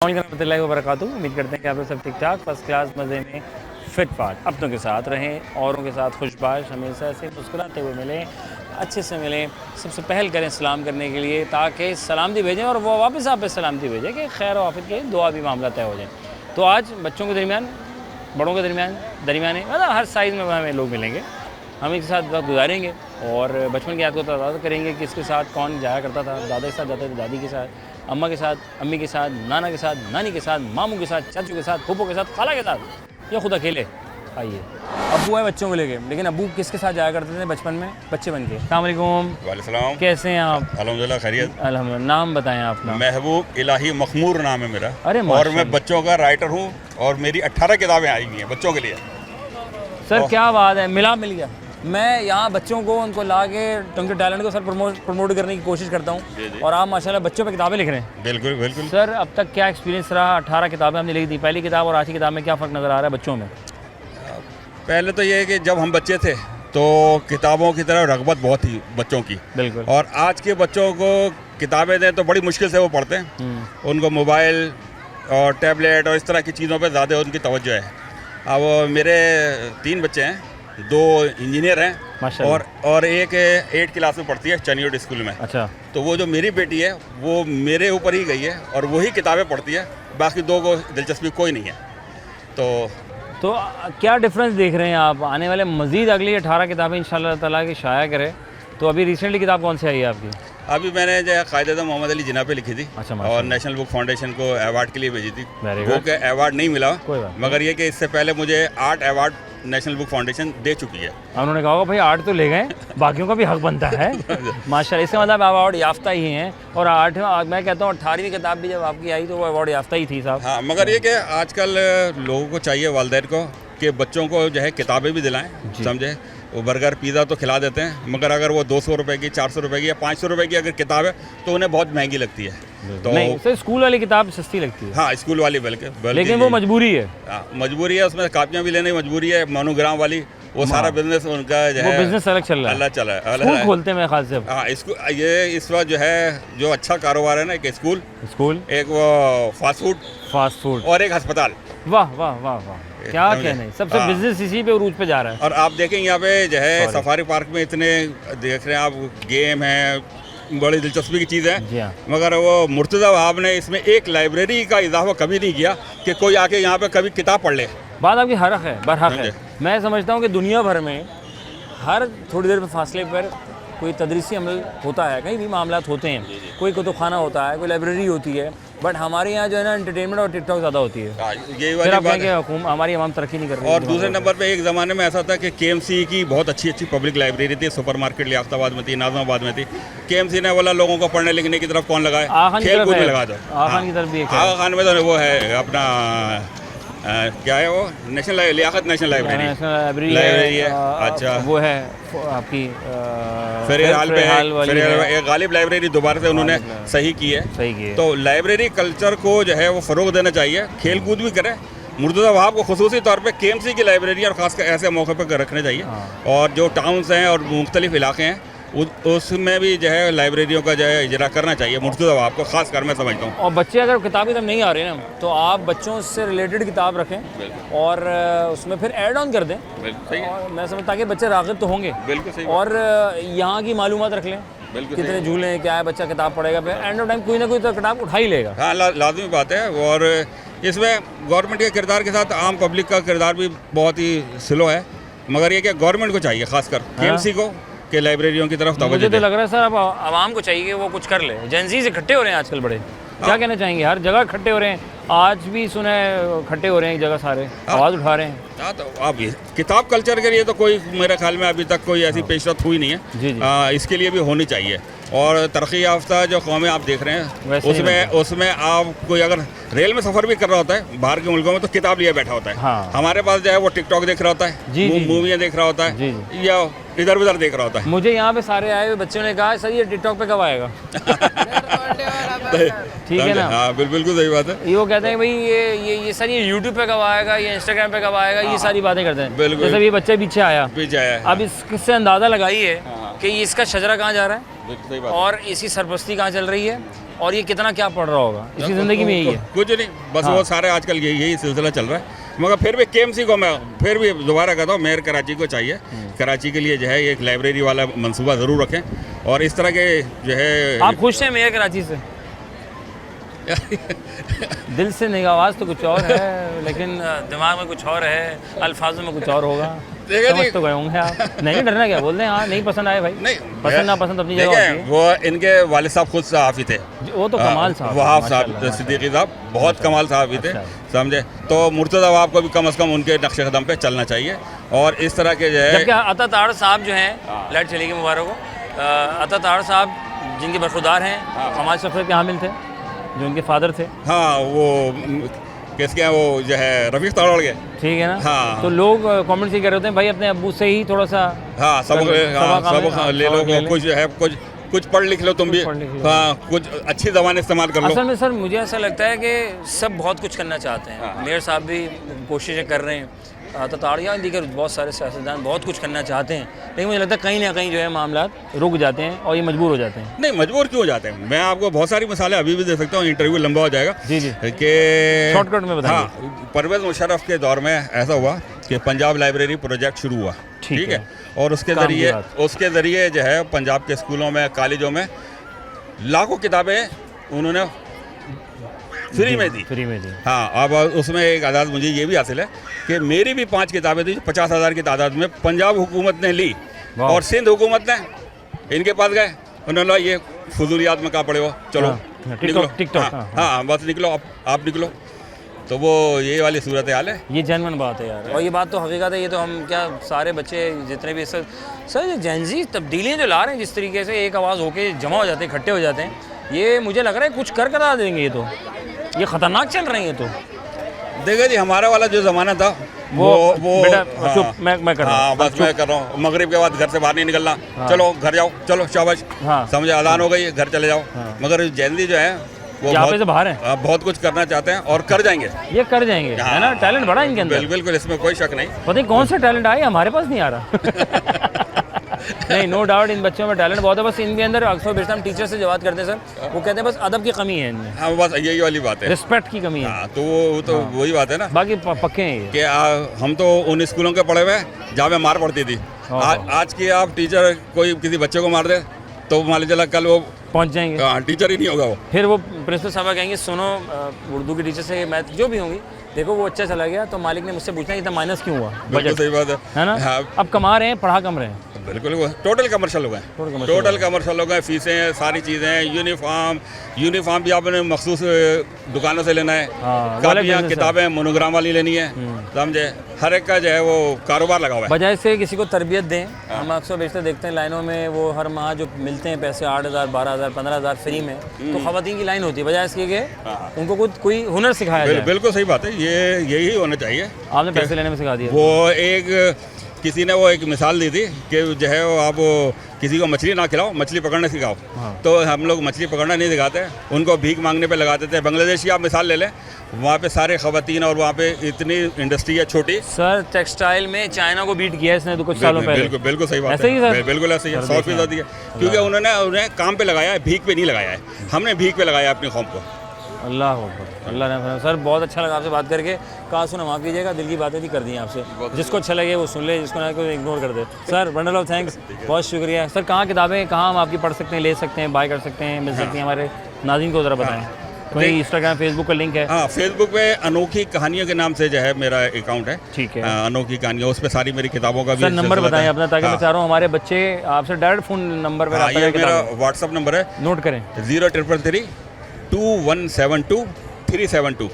रहमतुल्लाहि व बरकातुहू। उम्मीद करते हैं कि आप लोग सब ठीक ठाक फर्स्ट क्लास मज़े में फिट फाट अपनों के साथ रहें, औरों के साथ खुशबाश हमेशा से मुस्कुराते हुए मिलें, अच्छे से मिलें। सबसे पहल करें सलाम करने के लिए, ताकि सलामती भेजें और वो वापस आप पे सलामती भेजें कि खैर व आफियत के दुआ भी मामला तय हो जाए। तो आज बच्चों के दरमियान, बड़ों के दरमियान, दरमियाने मतलब हर साइज़ में हमें लोग मिलेंगे, हम एक साथ वक्त गुजारेंगे और बचपन की याद को ताज़ा करेंगे कि इसके साथ कौन जाया करता था। दादा के साथ जाते थे, दादी के साथ, अम्मा के साथ, अम्मी के साथ, नाना के साथ, नानी के साथ, मामू के साथ, चाचू के साथ, फूफो के साथ, खाला के साथ, या खुद अकेले। आइए, अब्बू है बच्चों को लेके, लेकिन अब्बू किसके साथ जाया करते थे बचपन में बच्चे बन के? अस्सलाम वालेकुम। वालेकुम। कैसे हैं आप? अल्हम्दुलिल्लाह खैरियत। अल्हम्दुलिल्लाह। नाम बताएं अपना। महबूब इलाही मखमूर नाम है मेरा। अरे और मैं बच्चों का राइटर हूँ और मेरी 18 किताबें आई हुई हैं बच्चों के लिए। सर क्या बात है, मिल गया। मैं यहाँ बच्चों को उनको ला के उनके टैलेंट को सर प्रमोट करने की कोशिश करता हूँ और आप माशाल्लाह बच्चों पे किताबें लिख रहे हैं। बिल्कुल बिल्कुल। सर अब तक क्या एक्सपीरियंस रहा? 18 किताबें हमने लिखी थी, पहली किताब और आज की किताब में क्या फ़र्क नज़र आ रहा है बच्चों में? पहले तो ये है कि जब हम बच्चे थे तो किताबों की तरफ रगबत बहुत थी बच्चों की। बिल्कुल। और आज के बच्चों को किताबें दें तो बड़ी मुश्किल से वो पढ़ते हैं। उनको मोबाइल और टैबलेट और इस तरह की चीज़ों पर ज़्यादा उनकी तवज्जो है। अब मेरे 3 बच्चे हैं, 2 इंजीनियर हैं और एक 8 क्लास में पढ़ती है चनियोड स्कूल में। अच्छा। तो वो जो मेरी बेटी है वो मेरे ऊपर ही गई है और वही किताबें पढ़ती है, बाकी 2 को दिलचस्पी कोई नहीं है। तो क्या डिफरेंस देख रहे हैं आप? आने वाले मज़ीद अगली 18 किताबें इंशाल्लाह ताला की शाया करें। तो अभी रिसेंटली किताब कौन सी आई है आपकी? अभी मैंने जो है कायदे मोहम्मद अली जिन्ना पे लिखी थी। अच्छा। और नेशनल बुक फाउंडेशन को अवार्ड के लिए भेजी थी। वो के अवार्ड नहीं मिला, मगर ये कि इससे पहले मुझे 8 अवार्ड नेशनल बुक फाउंडेशन दे चुकी है। उन्होंने कहा भाई 8 तो ले गए, बाकियों का भी हक बनता है। माशाल्लाह, इसका मतलब अवार्ड याफ्ता ही हैं। और 8 मैं कहता हूँ 18वीं किताब भी जब आपकी आई तो वो अवार्ड याफ्ता ही थी साहब। हाँ, मगर ये कि आजकल लोगों को चाहिए, वालिदैन को, कि बच्चों को जो है किताबें भी दिलाएं। समझे, वो बर्गर पिज़्ज़ा तो खिला देते हैं, मगर अगर वो 200 रुपए की, 400 रुपए की या 500 रुपए की अगर किताब है तो उन्हें बहुत महंगी लगती है। तो नहीं सर, स्कूल वाली किताब सस्ती लगती है। हाँ, स्कूल वाली बल्कि लेकिन वो मजबूरी है। मजबूरी है, उसमें कापियाँ भी लेने की मजबूरी है। मोनोग्राम वाली वो सारा बिजनेस उनका जो है, बिजनेस अलग चल रहा है, अलग चला है, स्कूल खोलते हैं मेरे ख्याल से। हाँ, ये इस वक्त जो है जो अच्छा कारोबार है ना, एक स्कूल, एक वो फास्ट फूड और एक अस्पताल। वाह वाह वाह वाह, क्या कहना है, सबसे बिजनेस इसी पे उरूज पे जा रहा है। और आप देखेंगे यहाँ पे जो है सफारी पार्क में इतने देख रहे हैं आप, गेम है, बड़ी दिलचस्पी की चीज़ है, मगर वो मुर्तज़ा वहाब ने इसमें एक लाइब्रेरी का इजाफा कभी नहीं किया कि कोई आके यहाँ पे कभी किताब पढ़ ले। बात आपकी हरक है, बरहक है। मैं समझता हूँ कि दुनिया भर में हर थोड़ी देर पे फासले पर कोई तदरीसी अमल होता है, कहीं भी मामलात होते हैं, कोई कुतुबखाना होता है, कोई लाइब्रेरी होती है, बट हमारे यहाँ जो है ना एंटरटेनमेंट और टिकटॉक ज़्यादा होती है। यही वाली बात है, हमारी आवाम तरक्की नहीं कर रही है। और दूसरे नंबर पे एक ज़माने में ऐसा था कि KMC की बहुत अच्छी पब्लिक लाइब्रेरी थी, सुपर मार्केट लियाकताबाद में थी, नाज़िमाबाद में थी। KMC ने बोला लोगों को पढ़ने लिखने की तरफ कौन लगाए, खेल कूद में लगा दो। आगा की तरफ भी आगा खान में तो वो है अपना क्या है वो, नेशनल लियाकत नेशनल लाइब्रेरी है। अच्छा, वो है आपकी फेरियर हाल पे है, एक गालिब लाइब्रेरी दोबारा से उन्होंने सही की है। तो लाइब्रेरी कल्चर को जो है वो फ़रोग देना चाहिए, खेल कूद भी करें। मुर्तज़ा वहाब को खुसूसी तौर पे KMC की लाइब्रेरी और ख़ासकर ऐसे मौके पर रखने चाहिए। और जो टाउन्स हैं और मुख्तलिफ इलाके हैं उसमें भी जो है लाइब्रेरियों का जो है इजरा करना चाहिए मुर्तज़ा वहाब को, खास कर मैं समझता हूँ। और बच्चे अगर किताबें तब नहीं आ रहे ना, तो आप बच्चों से रिलेटेड किताब रखें और उसमें फिर ऐड ऑन कर दें। और मैं समझता कि बच्चे राग़िब तो होंगे। बिल्कुल सही। और यहाँ की मालूमात रख लें, कितने झूले हैं, क्या है, बच्चा किताब पढ़ेगा, फिर एंड ऑफ टाइम कोई ना कोई तो किताब उठा ही लेगा। हाँ, लाजमी बात है। और इसमें गवर्नमेंट के किरदार के साथ आम पब्लिक का किरदार भी बहुत ही स्लो है, मगर ये कि गवर्नमेंट को चाहिए, खासकर KMC को, के लाइब्रेरियों की तरफ तवज्जो। मुझे तो लग रहा है सर अब आवाम को चाहिए कि वो कुछ कर ले। जेंजी से इकट्ठे हो रहे हैं आजकल बड़े, क्या कहना चाहेंगे? हर जगह इकट्ठे हो रहे हैं, आज भी सुना है इकट्ठे हो रहे हैं एक जगह, सारे आवाज़ उठा रहे हैं। हाँ, तो अब किताब कल्चर के लिए तो कोई मेरे ख्याल में अभी तक कोई ऐसी पेशरफ्त हुई नहीं है। इसके लिए भी होनी चाहिए। और तरक्की याफ्ता जो कौमें आप देख रहे हैं उसमें आप कोई अगर रेल में सफ़र भी कर रहा होता है बाहर के मुल्कों में तो किताब लिए बैठा होता है। हाँ। हमारे पास जो है वो टिकटॉक देख रहा होता है, मूवियाँ देख रहा होता है, या इधर उधर देख रहा होता है। मुझे यहाँ पे सारे आए हुए बच्चों ने कहा सर ये टिकटॉक पे कब आएगा? ठीक है ना? हाँ, बिल्कुल सही बात है। वो कहते हैं भाई ये सर ये यूट्यूब पे कब आएगा, ये इंस्टाग्राम पे कब आएगा, ये सारी बातें करते हैं। जैसे ये बच्चा पीछे आया, अब इससे अंदाज़ा लगाइए कि इसका शजरा कहाँ जा रहा है। सही बात। और इसकी सरपरस्ती कहाँ चल रही है और ये कितना क्या पढ़ रहा होगा, इसकी ज़िंदगी में यही है। कुछ नहीं, बस वो सारे आजकल यही सिलसिला चल रहा है। मगर फिर भी KMC को मैं फिर भी दोबारा कहता हूँ, मेयर कराची को चाहिए, कराची के लिए जो है एक लाइब्रेरी वाला मंसूबा ज़रूर रखें। और इस तरह के जो है, आप खुश हैं मेयर कराची से? दिल से नहीं, आवाज़ तो कुछ और है लेकिन दिमाग में कुछ और है, अल्फाजों में कुछ और होगा। समझ तो गए होंगे आप। नहीं डरना क्या, बोल दें हाँ नहीं पसंद आए भाई, नहीं पसंद ना पसंद अपनी जगह होती है। वो इनके वालिद साहब खुद सहाफ़ी थे, वो तो कमाल साहब, वहाब साहब सिद्दीकी साहब बहुत कमाल सहाफ़ी थे, समझे। तो मुर्तज़ा वहाब को भी कम से कम उनके नक्शे कदम पे चलना चाहिए। और इस तरह के जो है, जबकि अता ताड़ साहब जो हैं, लाइट चली गई मुबारक हो, अता ताड़ साहब जिनके बरखुदार हैं, कमाल शफकत के हामिल थे, जो उनके फादर थे। हाँ, वो किसके हैं, वो जो है रफ़ीक ताड़ड़ के, ठीक है ना। हाँ। तो लोग कमेंट्स ये कर रहे होते हैं भाई अपने अब्बू से ही थोड़ा सा सबक ले लो, कुछ है कुछ पढ़ लिख लो तुम भी, हाँ कुछ अच्छी ज़बान इस्तेमाल कर लो। असल में सर मुझे ऐसा लगता है कि सब बहुत कुछ करना चाहते हैं। मेयर साहब भी कोशिशें कर रहे हैं, ताड़िया दीगर बहुत सारे सियासतदान बहुत कुछ करना चाहते हैं, लेकिन मुझे लगता है कहीं ना कहीं जो है मामला रुक जाते हैं और ये मजबूर हो जाते हैं। नहीं, मजबूर क्यों हो जाते हैं, मैं आपको बहुत सारी मिसालें अभी भी दे सकता हूँ, इंटरव्यू लंबा हो जाएगा। जी जी, कि शॉर्टकट में बताइए। हाँ, परवेज़ मुशर्रफ के दौर में ऐसा हुआ कि पंजाब लाइब्रेरी प्रोजेक्ट शुरू हुआ, ठीक है। और उसके ज़रिए जो है पंजाब के स्कूलों में, कॉलेजों में लाखों किताबें उन्होंने फ्री में दी। हाँ, अब उसमें एक आज़ाद मुझे ये भी हासिल है कि मेरी भी 5 किताबें थी 50,000 की तादाद में, पंजाब हुकूमत ने ली और सिंध हुकूमत ने इनके पास गए, उन्होंने ये फजूलियात में कहाँ पड़े हो, चलो निकलो, हाँ बस निकलो, आप निकलो। तो वो ये वाली सूरत हाल है। ये जेन्युइन बात है यार, और ये बात तो हकीकत है। ये तो हम क्या सारे बच्चे जितने भी सर ये जेनजी तब्दीलियाँ जो ला रहे हैं, जिस तरीके से एक आवाज़ होके जमा हो जाते हैं, इकट्ठे हो जाते हैं, ये मुझे लग रहा है कुछ कर करा देंगे। ये ख़तरनाक चल रही है। तो देखिए जी, हमारा वाला जो ज़माना था वो बेटा चुप, मैं कर रहा हूँ, बस मैं कर रहा हूँ। मगरिब के बाद घर से बाहर नहीं निकलना, चलो घर जाओ, चलो शाबाश, समझे, अज़ान हो गई, घर चले जाओ। मगर जेनजी जो है वो से बाहर है, बहुत कुछ करना चाहते हैं और कर जाएंगे, ये कर जाएंगे, है ना। टैलेंट बड़ा इनके अंदर, बिल्कुल, इसमें कोई शक नहीं। पता नहीं कौन सा टैलेंट आया, हमारे पास नहीं आ रहा। नहीं, नो डाउट इन बच्चों में टैलेंट बहुत है, बस इनके अंदर अक्सर बेशतर हम टीचर से जब बात करते हैं सर, वो कहते हैं बस अदब की कमी है इनमें। हाँ, बस यही वाली बात है, रिस्पेक्ट की कमी है। हाँ, तो वो तो वही बात है ना, बाकी पक्के हैं कि हम तो उन स्कूलों के पढ़े हुए हैं जहाँ पे मार पड़ती थी। आज की आप टीचर कोई किसी बच्चे को मार दे तो मान लीजिए कल वो पहुंच जाएंगे, टीचर ही नहीं होगा वो। फिर वो प्रिंसिपल साहब कहेंगे सुनो उर्दू की टीचर से, मैथ जो भी होंगी, देखो वो अच्छा चला गया तो मालिक ने मुझसे पूछना इतना माइनस क्यों हुआ। बिल्कुल सही बात है ना। हाँ। अब कमा रहे हैं, पढ़ा कम रहे हैं, बिल्कुल वो टोटल कमर्शियल हो गए, टोटल कमर्शियल हो गए। फीसें, सारी चीज़ें, यूनिफॉर्म भी आपने मखसूस दुकानों से लेना है, कापियाँ, किताबें मोनोग्राम वाली लेनी है, समझे। हर एक का जो है वो कारोबार लगा हुआ है। बजाय से किसी को तरबियत दें, हम अक्सर बेचते देखते हैं लाइनों में वो हर माह जो मिलते हैं पैसे 8,000, 12,000, 15,000 फ्री में, तो ख़वातीन की लाइन होती है। बजाय इसके कि उनको कोई हुनर सिखाया जाए। बिल्कुल सही बात है, ये यही होना चाहिए। आपने पैसे लेने में सिखा दिया। वो किसी ने वो एक मिसाल दी थी कि जो है वो आप किसी को मछली ना खिलाओ, मछली पकड़ना सिखाओ। तो हम लोग मछली पकड़ना नहीं सिखाते, उनको भीख मांगने पे लगा देते हैं। बांग्लादेश की आप मिसाल ले लें, वहाँ पे सारे ख़वातीन और वहाँ पे इतनी इंडस्ट्री है छोटी। सर टेक्सटाइल में चाइना को बीट किया है इसने तो कुछ सालों पहले। बिल्कुल सही बात है, बिल्कुल ऐसे ही है, 100% है, क्योंकि उन्हें काम पे लगाया है, भीख पे नहीं लगाया है। हमने भीख पे लगाया अपनी कौम को। अल्लाह अल्लाह ने। सर बहुत अच्छा लगा आपसे बात करके, कहा सुना माफ़ कीजिएगा, दिल की बातें भी कर दी आपसे। जिसको अच्छा लगे वो सुन ले, जिसको ना कोई इग्नोर कर दे। सर बंडल ऑफ थैंक्स, बहुत शुक्रिया। सर कहाँ किताबें कहाँ हम आपकी पढ़ सकते हैं, ले सकते हैं, बाय कर सकते हैं, मिल सकती हैं, हमारे नाज़रीन को ज़रा बताएं। कोई इंस्टाग्राम, फेसबुक का लिंक है? हाँ, फेसबुक पे अनोखी कहानियों के नाम से जो है मेरा अकाउंट है, ठीक है। अनोखी कहानियाँ, उस पर सारी मेरी किताबों का भी। सर नंबर बताएं अपना, ताकि मैं चाह रहा हूँ हमारे बच्चे आपसे डायरेक्ट फ़ोन नंबर पर। ये मेरा व्हाट्सअप नंबर है, नोट करें, 0333 2172 372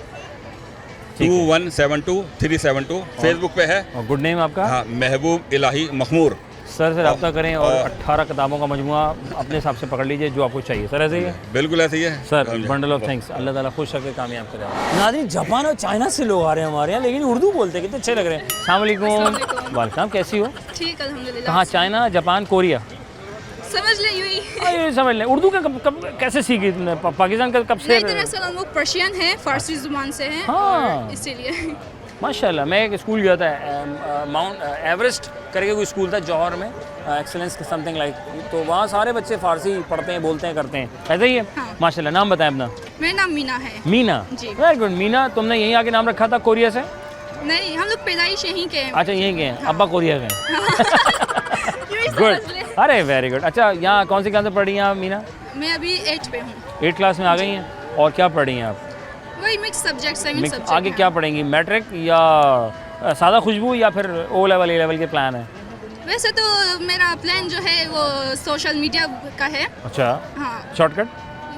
2172 372। फेसबुक पे है। और गुड नेम आपका? हाँ, महबूब इलाही मखमूर। सर से रब्ता करें और 18 किताबों का मजमुआ अपने हिसाब से पकड़ लीजिए जो आपको चाहिए। सर ऐसे ही है? बिल्कुल ऐसे ही है सर। बंडल ऑफ थैंक्स, अल्लाह ताला खुश रखे, कामयाब करें। नाज़रीन, जापान और चाइना से लोग आ रहे हैं हमारे यहाँ, लेकिन उर्दू बोलते हैं, कितने अच्छे लग रहे हैं। अस्सलाम वालेकुम। वालेकुम, कैसी हो? ठीक अल्हम्दुलिल्लाह। कहाँ? China, Japan, Korea? समझ ले यूं ही। ये समझ लें। उर्दू का कब कैसे सीखी तुमने? पाकिस्तान का कब से? दरअसल हम लोग पर्शियन हैं, फारसी जुबान से हैं, हाँ, इसीलिए। माशाल्लाह। मैं एक स्कूल गया था, माउंट एवरेस्ट करके कोई स्कूल था जौहर में, एक्सेलेंस समथिंग लाइक, तो वहाँ सारे बच्चे फ़ारसी पढ़ते हैं, बोलते हैं, करते हैं, ऐसा ही है। हाँ। माशाल्लाह। नाम बताएं अपना। मेरा नाम मीना है। मीना, जी। Very good. मीना, तुमने यहीं आके नाम रखा था कोरिया से? नहीं, हम लोग पैदाइश यहीं के हैं। अच्छा, यहीं के हैं। अब्बा कोरिया के हैं। यूँ ही गुड, समझ ले। अरे वेरी गुड। अच्छा, यहाँ कौन सी क्लास में पढ़ रही हैं आप मीना? मैं अभी 8 पे हूँ। 8 क्लास में आ गई हैं। और क्या पढ़ रही हैं आप? वही मिक्स सब्जेक्ट, 7 मिक्स। सब्जेक्ट। आगे क्या पढ़ेंगी, मैट्रिक या सादा खुशबू या फिर ओ लेवल ए लेवल के प्लान है? वैसे तो मेरा प्लान जो है वो सोशल मीडिया का है। अच्छा, हाँ, शॉर्टकट,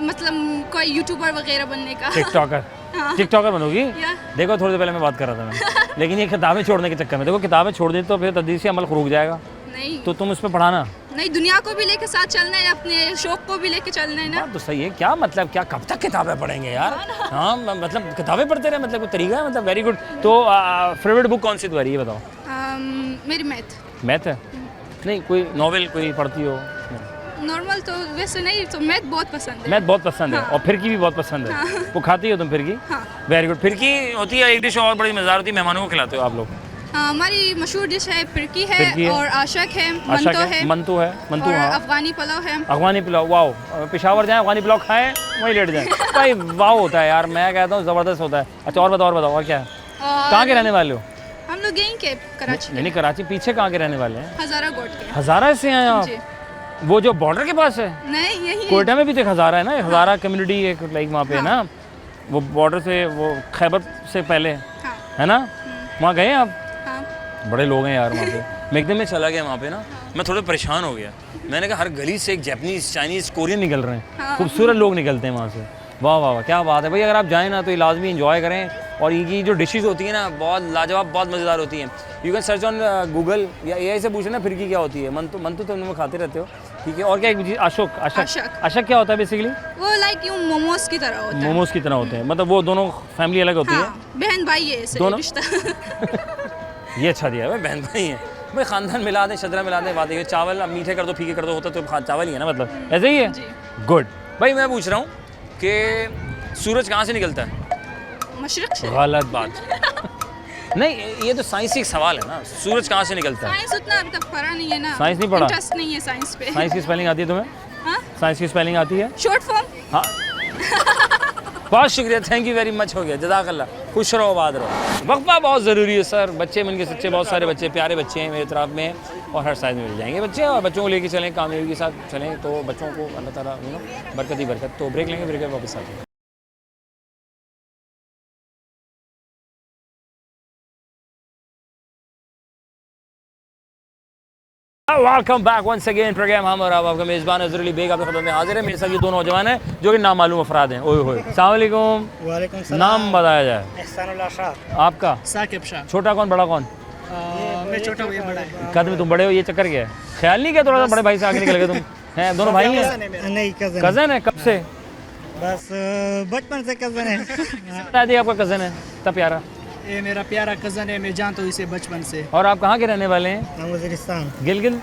मतलब कोई यूट्यूबर वगैरह बनने का। टिकटॉकर। हाँ। टिकटॉकर बनोगी? या। देखो, थोड़ी देर पहले मैं बात कर रहा था मैं लेकिन ये किताबें छोड़ने के चक्कर में, देखो किताबें छोड़ दी तो फिर तदरीसी अमल रुक जाएगा, नहीं तो तुम उस पर पढ़ाना। नहीं, दुनिया को भी लेके साथ चलना है, अपने शौक को भी लेके चलना है ना। बात तो सही है। क्या मतलब, क्या कब तक किताबें पढ़ेंगे यार? हाँ, मतलब किताबें पढ़ते रहे, मतलब कोई तरीका है? मतलब वेरी गुड। तो फेवरेट बुक कौन सी तुम्हारी, ये बताओ। मेरी मैथ। मैथ है? नहीं, कोई नॉवेल कोई पढ़ती हो? नॉर्मल तो वैसे नहीं, तो मैथ बहुत पसंद है। मैथ बहुत पसंद है। हाँ। और फिरकी भी बहुत पसंद है। हाँ। वो खाती हो तुम फिरकी? हाँ। Very good. फिरकी होती है एक डिश और बड़ी मज़ेदार होती है, मेहमानों को खिलाते हो आप लोग? हमारी मशहूर डिश है फिरकी फिरकी है। है और आशक है, अच्छा, मंतो है मंतू है, मंतू। और हाँ, अफगानी पुलाव है। अफगानी पुलाव, वाओ। पेशावर जाएं, अफगानी पुलाव खाएं, वहीं लेट जाएं। भाई वाओ होता है यार, मैं कहता हूँ ज़बरदस्त होता है। अच्छा, और बताओ और क्या है? और कहाँ के रहने वाले हो? हम लोग यहीं के कराची नहीं, कराची पीछे कहाँ के रहने वाले हैं? हजारा गोट के। हज़ारा से हैं आप? जी। वो जो बॉर्डर के पास है? नहीं, यही कोयटा में भी तो एक हज़ारा है ना, हज़ारा कम्युनिटी एक लाइक वहाँ पे है ना, वो बॉर्डर से, वो खैबर से पहले हाँ, है ना, वहाँ गए आप? हाँ। बड़े लोग हैं यार वहाँ पे। मैं एकदम में चला गया वहाँ पे ना, मैं थोड़ा परेशान हो गया। मैंने कहा हर गली से एक जापानीज़, चाइनीज़, कोरियन निकल रहे हैं, हाँ। खूबसूरत लोग निकलते हैं वहाँ से। वाह वाह वाह, क्या बात है भाई। अगर आप जाएँ ना तो ये लाजमी इंजॉय करें, और इनकी जो डिशेस होती हैं ना बहुत लाजवाब, बहुत मज़ेदार होती हैं। You can search on Google या AI से पूछे ना फिरकी क्या होती है। मंतु तो तुम खाते रहते हो, ठीक है। और क्या एक चीज़, अशक क्या होता है बेसिकली? वो लाइक यूँ मोमोज की तरह होता है। मोमोज की तरह होते हैं, मतलब वो दोनों फैमिली अलग होती हाँ, बहन भाई है ऐसे दोनों? रिश्ता। है। ये अच्छा दिया भाई, बहन भाई हैं भाई, ख़ानदान मिला दें, शजरा मिला दें, बात है। चावल अब मीठे कर दो, फीके कर दो, होता तो चावल ही है ना, मतलब ऐसे ही है। जी। गुड भाई। मैं पूछ रहा हूँ कि सूरज कहाँ से निकलता है? मशरक से। गलत बात। नहीं, ये तो साइंस एक सवाल है ना, सूरज कहाँ से निकलता है? साइंस उतना अब तक पढ़ा नहीं है ना। साइंस नहीं पढ़ा? इंटरेस्ट नहीं है साइंस पे। साइंस की स्पेलिंग आती है तुम्हें? हाँ? साइंस की स्पेलिंग आती है? Short form. हाँ। बहुत शुक्रिया, थैंक यू वेरी मच, हो गया, जज़ाकल्लाह। खुश रहो, आबाद रहो। वक्फा बहुत ज़रूरी है सर। बच्चे मन के सच्चे, बहुत सारे बच्चे, प्यारे बच्चे हैं मेरे तरफ में, और हर साइज़ में मिल जाएंगे बच्चे। और बच्चों को लेके चलें, कामयाबी के साथ चलें, तो बच्चों को अल्लाह ताला बरकत ही बरकत। तो ब्रेक लेंगे, ब्रेक वापस आते हैं। Welcome back once again. Program हम और आपका मेज़बान अज़हर अली बेग आपकी खिदमत में हाजिर है। मेरे साथ ये दो नौजवान हैं जो कि नामालूम अफराद हैं। ओए होए, अस्सलाम वालेकुम। वालेकुम सलाम। नाम बताया जाए। एहसानुल्लाह शाह। आपका? साकिब शाह। छोटा कौन, बड़ा कौन? मैं छोटा हूँ, ये बड़ा है। कद में तुम बड़े हो, ये चक्कर क्या है? ख्याल नहीं किया थोड़ा सा बड़े भाई से आगे निकल गए तुम? हैं, दोनों भाई हैं? नहीं, कज़न। कज़न है? कब से? बस बचपन से कज़न है। बता दिए आपका कज़न है, इतना प्यारा। ये मेरा प्यारा कज़न है, मैं जानता हूँ इसे बचपन से। और आप कहाँ के रहने वाले हैं? हम वज़ीरिस्तान। गिलगित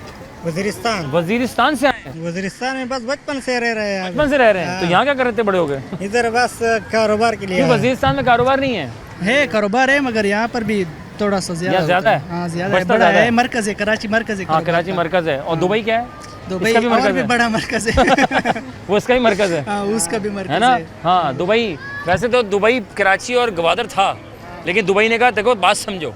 वज़ीरिस्तान। वजीरिस्तान से आए हैं? वज़ीरिस्तान में बस बचपन से रह रहे हैं। बचपन से रह रहे हैं, तो यहाँ क्या कर रहे थे बड़े हो गए? इधर बस कारोबार के लिए क्यों, आए। वजीरिस्तान में कारोबार नहीं है? है कारोबार है, मगर यहाँ पर भी थोड़ा सा यहाँ ज़्यादा है? हाँ, ज़्यादा है, बचता बड़ा ज़्यादा है, है? मरकज़ है, कराची मरकज़ है। हाँ, कराची मरकज़ है। और दुबई क्या है? दुबई इसका भी और मरकज़ भी है? बड़ा मरकज़ है। वो इसका ही मरकज़ है, हाँ, उसका भी मरकज़ है ना? हाँ, दुबई। वैसे तो दुबई, कराची और गवादर था, लेकिन दुबई ने कहा देखो बात समझो,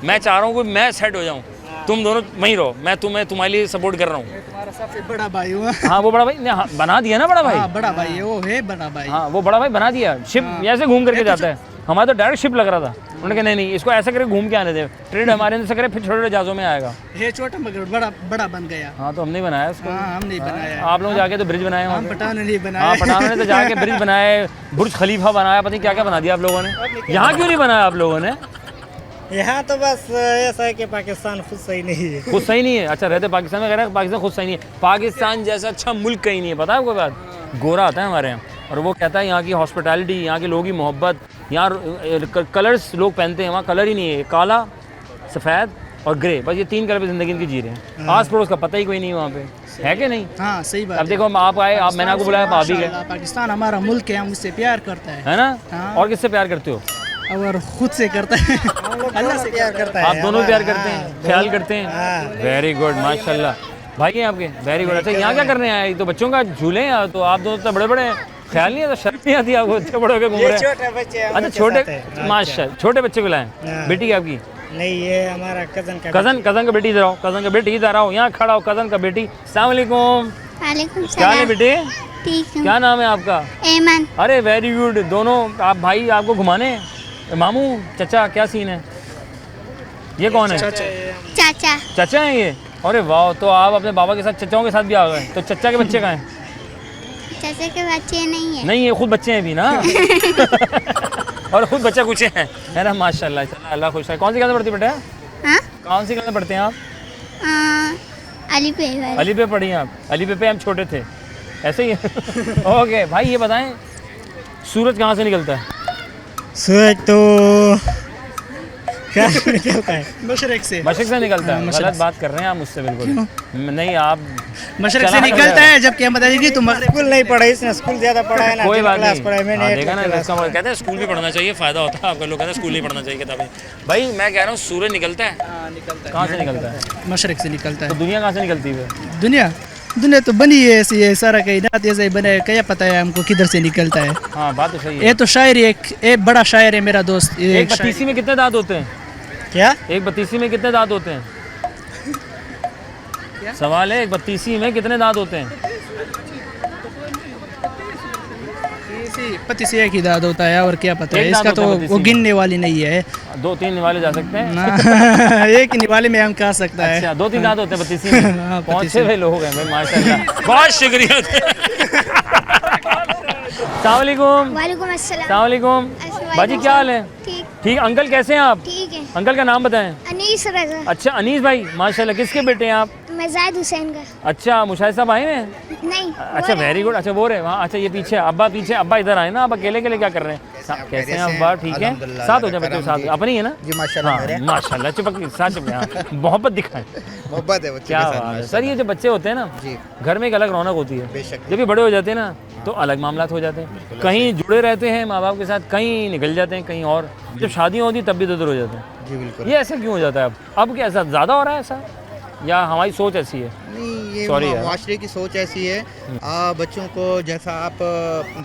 मैं चाह रहा हूँ कि मैं सेट हो जाऊँ, तुम दोनों वहीं रहो, मैं तुम्हारे लिए सपोर्ट कर रहा हूँ। तुम्हारा सबसे बड़ा भाई हुआ। हाँ, वो बड़ा भाई ने बना दिया ना, बड़ा भाई। हाँ, बड़ा भाई है, वो है बड़ा भाई। हाँ, वो बड़ा भाई बना दिया। शिप ऐसे घूम करके जाता है। हमारा तो डायरेक्ट शिप लग रहा था, उन्होंने कहा नहीं, इसको ऐसा करके घूम के आने दे, ट्रेड हमारे अंदर से करे, फिर छोटे छोटे जहाज़ों में आएगा। है छोटा मगर बड़ा बड़ा बन गया। हाँ, तो हमने बनाया उसको। हाँ, हम नहीं बनाया। आप लोग जाके तो ब्रिज बनाए वहाँ हम पे। पठान ने नहीं बनाया। हाँ, पठानों ने तो जाके ब्रिज बनाए, बुर्ज खलीफा बनाया, पता नहीं क्या क्या बना दिया आप लोगों ने। यहाँ क्यों नहीं बनाया आप लोगों ने? यहाँ तो बस ऐसा है कि पाकिस्तान खुद सही नहीं है। खुद सही नहीं है? अच्छा, रहते पाकिस्तान में, कह रहे हैं पाकिस्तान खुद सही नहीं है। पाकिस्तान जैसा अच्छा मुल्क कहीं नहीं है, पता है आपको बात? गोरा आता है हमारे यहाँ, और वो कहता है यहाँ की हॉस्पिटैलिटी, यहाँ के लोगों की मोहब्बत, यहाँ कलर्स लोग पहनते हैं, वहाँ कलर ही नहीं है, काला, सफ़ेद और ग्रे, बस ये 3 कलर पे ज़िंदगी इनकी जी रहे हैं। आस पड़ोस का पता ही कोई नहीं है वहाँ पे, है कि नहीं? हाँ, सही बात। अब देखो, आप आए, आप मैंने आपको बुलाया, आप आ भी गए। पाकिस्तान हमारा मुल्क है, हम उससे प्यार करते हैं, है ना? हाँ। और किससे प्यार करते हो? और खुद से करता है। अल्लाह से प्यार करता है। आप दोनों प्यार करते हैं, ख्याल करते हैं। वेरी गुड, माशाल्लाह। भाई हैं आपके, वेरी गुड। अच्छा यहाँ क्या करने आए? तो बच्चों का झूले हैं, तो आप दोनों तो बड़े बड़े हैं, ख्याल नहीं है तो शर्म नहीं आती आपको? इतने बड़े होकर घूम रहे हैं। छोटे बच्चे हैं, अच्छा उनके छोटे, साथ है। माशाल्लाह छोटे बच्चे को लाएं। हाँ। बेटी आपकी? नहीं, ये हमारा कजन का कजन का बेटी इधर आओ, कजन का बेटी इधर आओ, यहाँ खड़ा हो, कजन का बेटी। अस्सलाम वालेकुम। वालेकुम क्या है सलाम। बेटे? ठीक हूँ। क्या नाम है आपका? ऐमन। अरे वेरी गुड। दोनों आप भाई आपको घुमाने? मामू, चचा, क्या सीन है? ये कौन है? चाचा। चचा हैं ये? अरे वाह, तो आप अपने बाबा के साथ चचाओं के साथ भी आ गए। तो चचा के बच्चे कहाँ हैं? चाचा के बच्चे नहीं है। नहीं, ये खुद बच्चे हैं भी ना। और खुद बच्चा कुछ है ना? माशाल्लाह, चला अल्लाह खुश है। कौन सी क्लास में पढ़ती बेटा? हाँ? कौन सी क्लास में पढ़ते हैं आप? अली पे। अली पे पढ़ी हैं आप? अली पे हम छोटे थे, ऐसे ही है। ओके भाई, ये बताएं सूरज कहाँ से निकलता है? सूरज तो क्या निकलता है? मशरक से। मशरक से निकलता है। मशरक गलत से। बात कर रहे हैं आप मुझसे बिल्कुल। नहीं, आप मशरक से चला निकलता है जब क्या बताएगी तुम। स्कूल नहीं पढ़ा, इसने स्कूल ज्यादा पढ़ा है ना। कोई बात क्लास नहीं। पढ़ा है मैंने। हाँ, 8 देखा ना, क्लास इसका मतलब कहते हैं स्कूल भी पढ़ना चाहिए, फायदा होता है। आपका लोग कहते हैं स्कूल नहीं पढ़ना चाहिए किताबें। भाई मैं कह रहा हूँ सूरज निकलता है, कहाँ से निकलता है? मशरक से निकलता तो है। दुनिया कहाँ से निकलती है? दुनिया तो बनी है ऐसी है, सारा कायनात ऐसे ही बना है, क्या पता है हमको किधर से निकलता है। हाँ बात तो सही है। ये तो शायर एक बड़ा शायर है मेरा दोस्त। ये एक बत्तीसी में कितने दांत होते हैं? क्या? एक बत्तीसी में कितने दांत होते हैं? सवाल है, एक बत्तीसी में कितने दांत होते हैं? पति से एक ही दाद होता है, और क्या पता है एक दांत इसका। तो होता है वो बत्तीसी गिनने वाली नहीं है। 2-3 निवाले जा सकते हैं। ना, एक ही निवाले में हम कह सकता है। अच्छा, 2-3 दांत होते हैं बत्तीसी में। हाँ, पहुंचे हुए लोग हैं भाई, माशाल्लाह। बहुत शुक्रिया। अस्सलाम वालेकुम। वालेकुम अस्सलाम। अस्सलाम वालेकुम। बाजी क्या हाल है? ठीक ठीक। अंकल कैसे हैं आप? ठीक है। अंकल का नाम बताएं। अनीस रजा। अच्छा, अनीस भाई, माशाल्लाह। किसके बेटे हैं आप? मैं जायद हुसैन का। अच्छा, मुशाहिद साहब आए हैं? नहीं। अच्छा, वेरी गुड। अच्छा वो रहे वहाँ। अच्छा ये पीछे अब्बा, पीछे अब्बा इधर आए ना। आप अकेले क्या कर रहे हैं? कैसे हैं अब्बा? ठीक है, साथ हो जाए बच्चे साथ। अपनी है ना जी माशाल्लाह मेरे। माशाल्लाह। चुपक साथ चुप यहाँ मोहब्बत दिखाएं। मोहब्बत है बच्चे क्या के साथ बात है माशाल्लाह। सर। ये जो बच्चे होते हैं ना, जी घर में एक अलग रौनक होती है। बेशक। जब ये बड़े हो जाते हैं ना, तो अलग मामलात हो जाते हैं। कहीं जुड़े रहते हैं माँ बाप के साथ, कहीं निकल जाते हैं कहीं और। जब शादियाँ होती तब भी उधर हो जाते हैं। जी बिल्कुल। ये ऐसा क्यों हो जाता है? अब क्या ऐसा ज़्यादा हो रहा है ऐसा, या हमारी सोच ऐसी है? नहीं, ये Sorry यार। माशरे की सोच ऐसी है। बच्चों को जैसा आप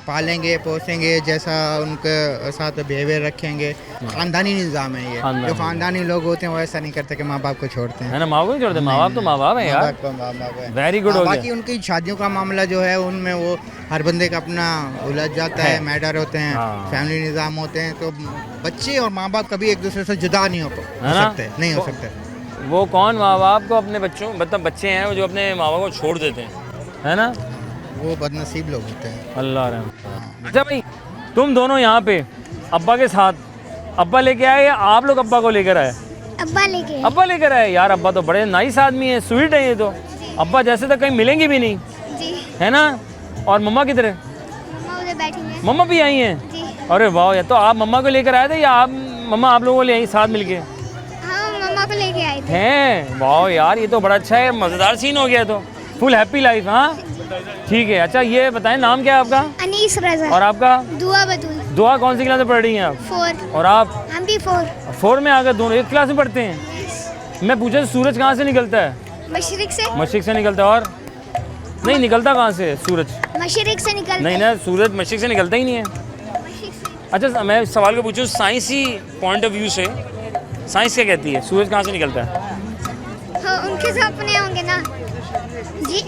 पालेंगे पोसेंगे, जैसा उनके साथ बिहेवियर रखेंगे, ख़ानदानी निज़ाम है ये। खानदानी। जो ख़ानदानी लोग होते हैं वो ऐसा नहीं करते कि माँ बाप को छोड़ते हैं। है ना, माँ बाप नहीं छोड़ते। माँ बाप तो माँ बाप है यार। माँ बाप है। वेरी गुड हो बाकी गया। उनकी शादियों का मामला जो है उनमें वो हर बंदे का अपना उलझ जाता है, मैटर होते हैं, हाँ। फैमिली निज़ाम होते हैं। तो बच्चे और माँ बाप कभी एक दूसरे से जुदा नहीं हो है ना? सकते, नहीं हो सकते। वो कौन माँ बाप को अपने बच्चों, मतलब बच्चे हैं वो जो अपने माँ बाप को छोड़ देते हैं, है ना? वो बदनसीब लोग होते हैं। अल्लाह रहम। अच्छा भाई, तुम दोनों यहाँ पे अब्बा के साथ, अब्बा लेके आए या आप लोग अब्बा को लेकर आए? अब्बा लेके। अब्बा लेकर आए यार। अब्बा तो बड़े नाइस आदमी है, स्वीट है ये तो। अब्बा जैसे तो कहीं मिलेंगे भी नहीं, जी। है ना? और मम्मा किधर है? मम्मा उधर बैठी हैं। मम्मा भी आई हैं? जी। अरे वाह, या तो आप मम्मा को लेकर आए थे या आप मम्मा आप लोगों को ले आई साथ मिलके? हाँ, मम्मा को लेके आई थी। हैं? वाह यार, ये तो बड़ा अच्छा है, मज़ेदार सीन हो गया। तो फुल हैप्पी लाइफ। हाँ ठीक है। अच्छा ये बताएं, नाम क्या है आपका? अनीस रजा। और आपका? दुआ बतूल। दुआ कौन सी क्लास में पढ़ रही हैं आप? 4। और आप? हम भी 4। 4 में आकर दोनों एक क्लास में पढ़ते हैं। मैं पूछा सूरज कहाँ से निकलता है? मशरिक से। मशरिक से निकलता है। और नहीं निकलता कहाँ से सूरज? मशरिक से निकलता नहीं ना, सूरज मशरिक से निकलता ही नहीं है। मशरिक से। अच्छा मैं सवाल को पूछूं साइंसी पॉइंट ऑफ व्यू से, साइंस क्या कहती है सूरज कहाँ से निकलता है? हाँ, उनके सपने होंगे ना जी।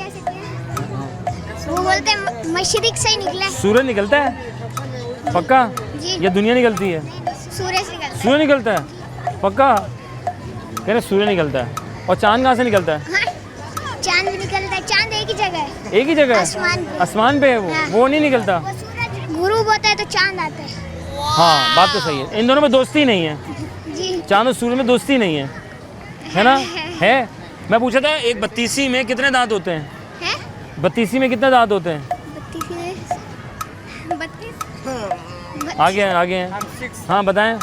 वो बोलते हैं मशरिक से ही निकला है। सूरज निकलता है पक्का? जी। या दुनिया निकलती है? सूरज निकलता सूरज निकलता है पक्का? कह रहे सूरज निकलता है। और चांद कहाँ से निकलता है? है। हाँ, चांद भी निकलता है। चांद एक ही जगह है। एक ही जगह है? आसमान पे। आसमान पे है वो? हाँ। वो नहीं निकलता? वो सूरज गुरूब होता है तो चांद आता है। हाँ बात तो सही है। इन दोनों में दोस्ती नहीं है, जी। चांद और सूरज में दोस्ती नहीं है, है ना? है। मैं पूछा था एक बत्तीसी में कितने दांत होते हैं? है? बत्तीसी में कितने दांत होते हैं? 32। आगे हैं आगे हैं। हाँ बताएं।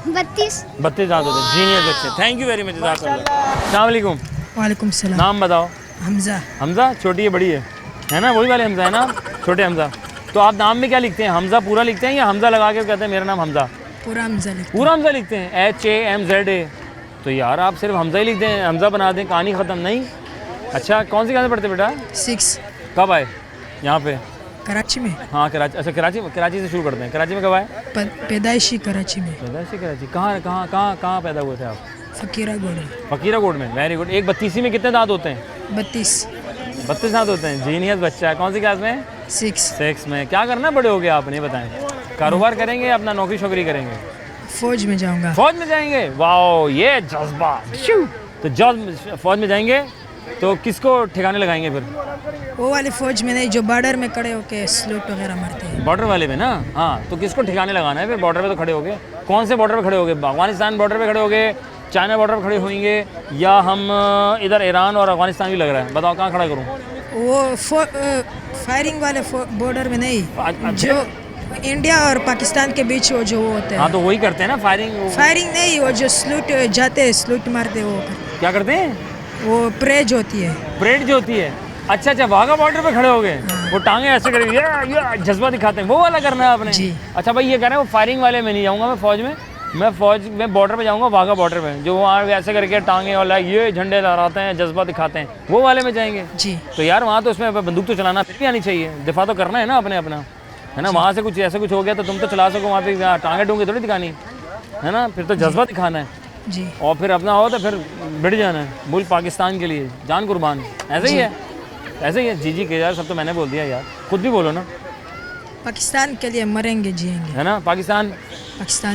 32। 32 दांत होते हैं। जीनियस बच्चे, थैंक यू वेरी मच। अस्सलाम वालेकुम। वालेकुम सलाम। नाम बताओ। हमजा। हमजा? छोटी है बड़ी है ना? वही वाले हमजा है ना, छोटे हमजा। तो आप नाम में क्या लिखते हैं? हमजा पूरा लिखते हैं या हमजा लगा के कहते हैं मेरा नाम हमजा? पूरा हमजा लिखते पूरा हमजा लिखते हैं, HAMZA। तो यार आप सिर्फ हमजा ही लिख दें, हमजा बना दें, कहानी ख़त्म। नहीं, अच्छा कौन सी क्लास में पढ़ते बेटा? 6। कब आए यहाँ पे? कराची में। हाँ कराची। अच्छा कराची से शुरू करते हैं। कराची में कब आए? पैदाइशी कराची में। पैदाइशी कराची। कहाँ पैदा हुए थे आप? फकीरा गोड में। फकीरा गोड में, वेरी गुड। एक 32 में कितने दांत होते हैं? 32 दांत होते हैं। जीनियस बच्चा है। कौन सी क्लास में? 6 में। क्या करना बड़े हो गए आपने बताएं? कारोबार करेंगे या अपना नौकरी शोकरी करेंगे? फौज में जाऊंगा। फौज में जाएंगे, वाह ये जज्बा। तो जब फौज में जाएंगे तो किसको ठिकाने लगाएंगे फिर? वो वाले फौज में नहीं, जो बॉर्डर में खड़े होके सलूट वगैरह मारते हैं। बॉर्डर वाले में ना, हाँ। तो किसको ठिकाने लगाना है फिर? बॉर्डर पे तो खड़े होगे। कौन से बॉर्डर पे खड़े होगे? अफगानिस्तान बॉर्डर पे खड़े होगे, चाइना बॉर्डर पे खड़े होंगे, या हम इधर ईरान और अफगानिस्तान भी लग रहा है? बताओ कहाँ खड़ा करूँ? वो फायरिंग वाले बॉर्डर में नहीं, जो इंडिया और पाकिस्तान के बीच वो जो होते हैं। हाँ तो वही करते हैं ना, फायरिंग नहीं, वो जो सलूट जाते हैं, सलूट मारते हैं। वो क्या करते हैं? वो परेड होती है। परेड जो होती है। अच्छा वाघा बॉर्डर पे खड़े हो गए, वो टांगे ऐसे करेंगे, ये जज्बा दिखाते हैं, वो वाला करना है आपने? जी। अच्छा भाई ये कह रहे हैं वो फायरिंग वाले में नहीं जाऊँगा मैं फौज में बॉर्डर पे जाऊँगा, वाघा बॉर्डर पे, जो वहाँ ऐसे करके टांगे वाला ये झंडे लहराते हैं, जज्बा दिखाते हैं, वो वाले में जाएंगे? जी। तो यार वहाँ तो उसमें बंदूक तो चलाना फिर भी आनी चाहिए, दिफा तो करना है ना अपना, है ना? वहाँ से कुछ ऐसा कुछ हो गया तो तुम तो चला सको, वहाँ पे टांगे डूंगे थोड़ी दिखानी है ना? फिर तो जज्बा दिखाना है जी। और फिर अपना हो तो फिर बिड़ जाना है, मुल्क पाकिस्तान के लिए जान कुर्बान। ऐसे ही है, ऐसे ही है। जी के यार सब तो मैंने बोल दिया यार, खुद भी बोलो ना। पाकिस्तान के लिए मरेंगे जिएंगे, है ना? पाकिस्तान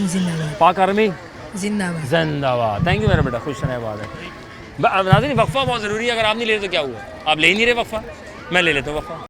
जिंदाबाद। पाक आर्मी जिंदाबाद। थैंक यू मेरा बेटा, खुश रहने बात है। नाज़रीन वक्फा बहुत ज़रूरी है, अगर आप नहीं ले तो क्या हुआ? आप ले ही नहीं रहे वक्फा, मैं ले लेता हूँ वक्फा।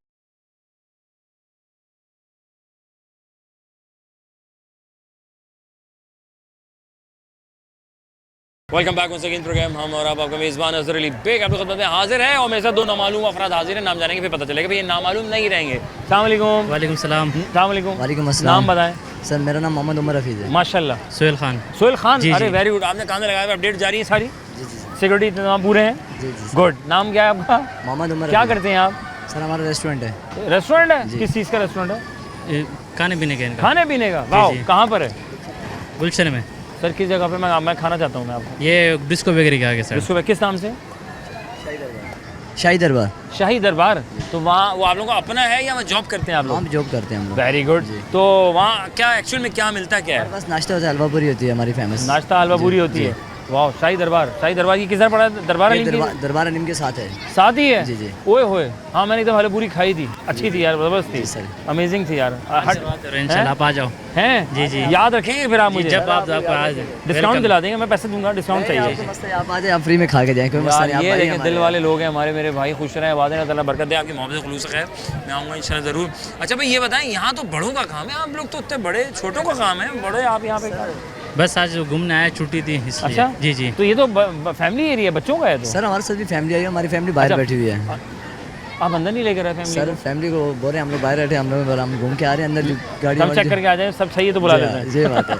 Welcome back one second programme. हम और आपका मेज़बान अज़हर अली बेग आपकी खिदमत में हाजिर है और मेरे साथ दो नामालूम अफराद हाजिर हैं। नाम जानेंगे फिर पता चलेगा भाई ये नामालूम नहीं रहेंगे। अस्सलाम वालेकुम। वालेकुम सलाम। वालेकुम अस्सलाम। नाम बताएं सर। मेरा नाम मोहम्मद उमर हफीज़ है। माशाल्लाह। सोहेल खान। अरे वेरी गुड। आपने कहाँ से लगाया? अपडेट जारी है सारी? सिक्योरिटी इंतजाम पूरे हैं? जी। गुड। नाम क्या है आपका? मोहम्मद उमर। क्या करते हैं आप? सर हमारा रेस्टोरेंट है। रेस्टोरेंट है? किस चीज़ का रेस्टोरेंट है? खाने पीने का। खाने पीने का? वाह। कहाँ पर है? गुलशन में। सर किस जगह पे? मैं खाना चाहता हूँ मैं आपको। ये डिस्को बेकरी के आगे सर। डिस्को किस नाम से? शाही दरबार। तो वहाँ वो आप लोगों का अपना है या वहाँ जॉब करते हैं आप लोग? हम जॉब करते हैं हम लोग। Very good. तो वहाँ क्या एक्चुअल में क्या मिलता क्या है? बस नाश्ता होता है, हलवा पूरी होती है हमारी फेमस। नाश्ता हलवा पूरी होती है। वाह। शाही दरबार की किधर पड़ा है? दरबार अलीम के साथ है। साथ ही है? जी। ओए होए। हाँ मैंने एकदम हलवा पूरी खाई थी, अच्छी थी यार, जबरदस्त थी सर, अमेजिंग थी यार। इंशाल्लाह आप आ जाओ। हैं? जी। याद रखेंगे फिर आप मुझे? जब आप डिस्काउंट दिला देंगे, मैं पैसे दूंगा, डिस्काउंट चाहिए। आप आ जाए, आप फ्री में खा के जाएं, कोई मसला नहीं। ये देखें दिल वाले लोग हैं हमारे, मेरे भाई खुश रहें, आबाद रहें, अल्लाह बरकत दे, आपकी मोहब्बत खुलूस खैर। मैं आऊँगा इंशाल्लाह ज़रूर। अच्छा भाई ये बताएं, यहाँ तो बड़ों का काम है, आप लोग तो उतने बड़े, छोटों का काम है, बड़े आप यहाँ पे? बस आज घूमने आया, छुट्टी थी इसलिए। अच्छा जी। तो ये तो फैमिली एरिया, बच्चों का है? तो सर हमारे साथ भी फैमिली आई है, हमारी फैमिली बाहर बैठी हुई है। आप अंदर नहीं लेकर आए फैमिली? सर फैमिली को बोल रहे हैं, हम लोग बाहर बैठे, हम घूम के आ रहे हैं अंदर, गाड़ी हम चेक करके आ जाए, सब सही है तो बुला लेते हैं। जी बात है।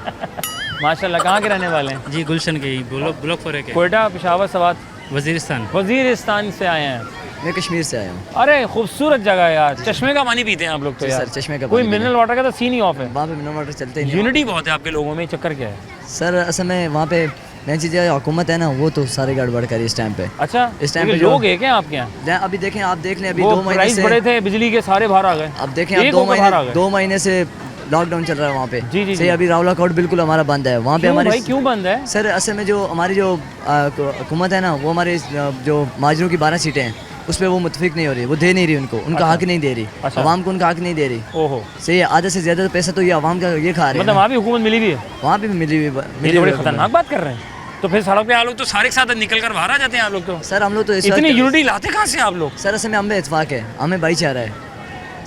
माशाल्लाह। कहाँ के रहने वाले हैं? जी गुलशन के, ब्लॉक 4 के। कोयटा, पेशावर, सवात? वजीरिस्तान से आए हैं। मैं कश्मीर से आया हूँ। अरे खूबसूरत जगह है यार, चश्मे का पानी पीते हैं आप लोग तो यार? सर चश्मे का कोई मिनरल वाटर का तो सीन ही ऑफ है वहाँ पे। मिनरल वाटर चलते ही। यूनिटी बहुत है आपके लोगों में, चक्कर क्या है? सर असल में वहाँ पे मेन चीज़ हुकूमत है ना, वो तो सारे गड़बड़ करी इस टाइम पे। अच्छा इस टाइम पे लोग है क्या आपके यहाँ? अभी देखें, आप देख लें, अभी 2 महीने से बढ़े थे बिजली के, सारे बाहर आ गए। अब देखें, आप 2 महीने से लॉकडाउन चल रहा है वहाँ पे। जी। अभी रावला कोट बिल्कुल हमारा बंद है वहाँ पे। हमारे क्यों बंद है? सर असल में जो हमारी जो हुकूमत है ना, वो हमारे जो माजरों की 12 सीटें हैं उस पर वो मुतफिक नहीं हो रही, वो दे नहीं रही उनको, उनका हक नहीं दे रही। आवाम को उनका हक नहीं दे रही। ओहो। सही है, आधे से ज़्यादा पैसा तो ये आवाम का ये खा रहे हैं। मतलब वहाँ भी हुकूमत मिली भी है? वहाँ भी मिली हुई। बड़ी खतरनाक बात कर रहे हैं। तो फिर सड़क पे आप लोग तो सारे एक साथ निकल कर बाहर आ जाते हैं आप लोग तो? सर हम लोग तो इतनी यूनिटी लाते कहाँ से आप लोग? सर असल में हमें इत्तेफाक है, हमें भाईचारा है,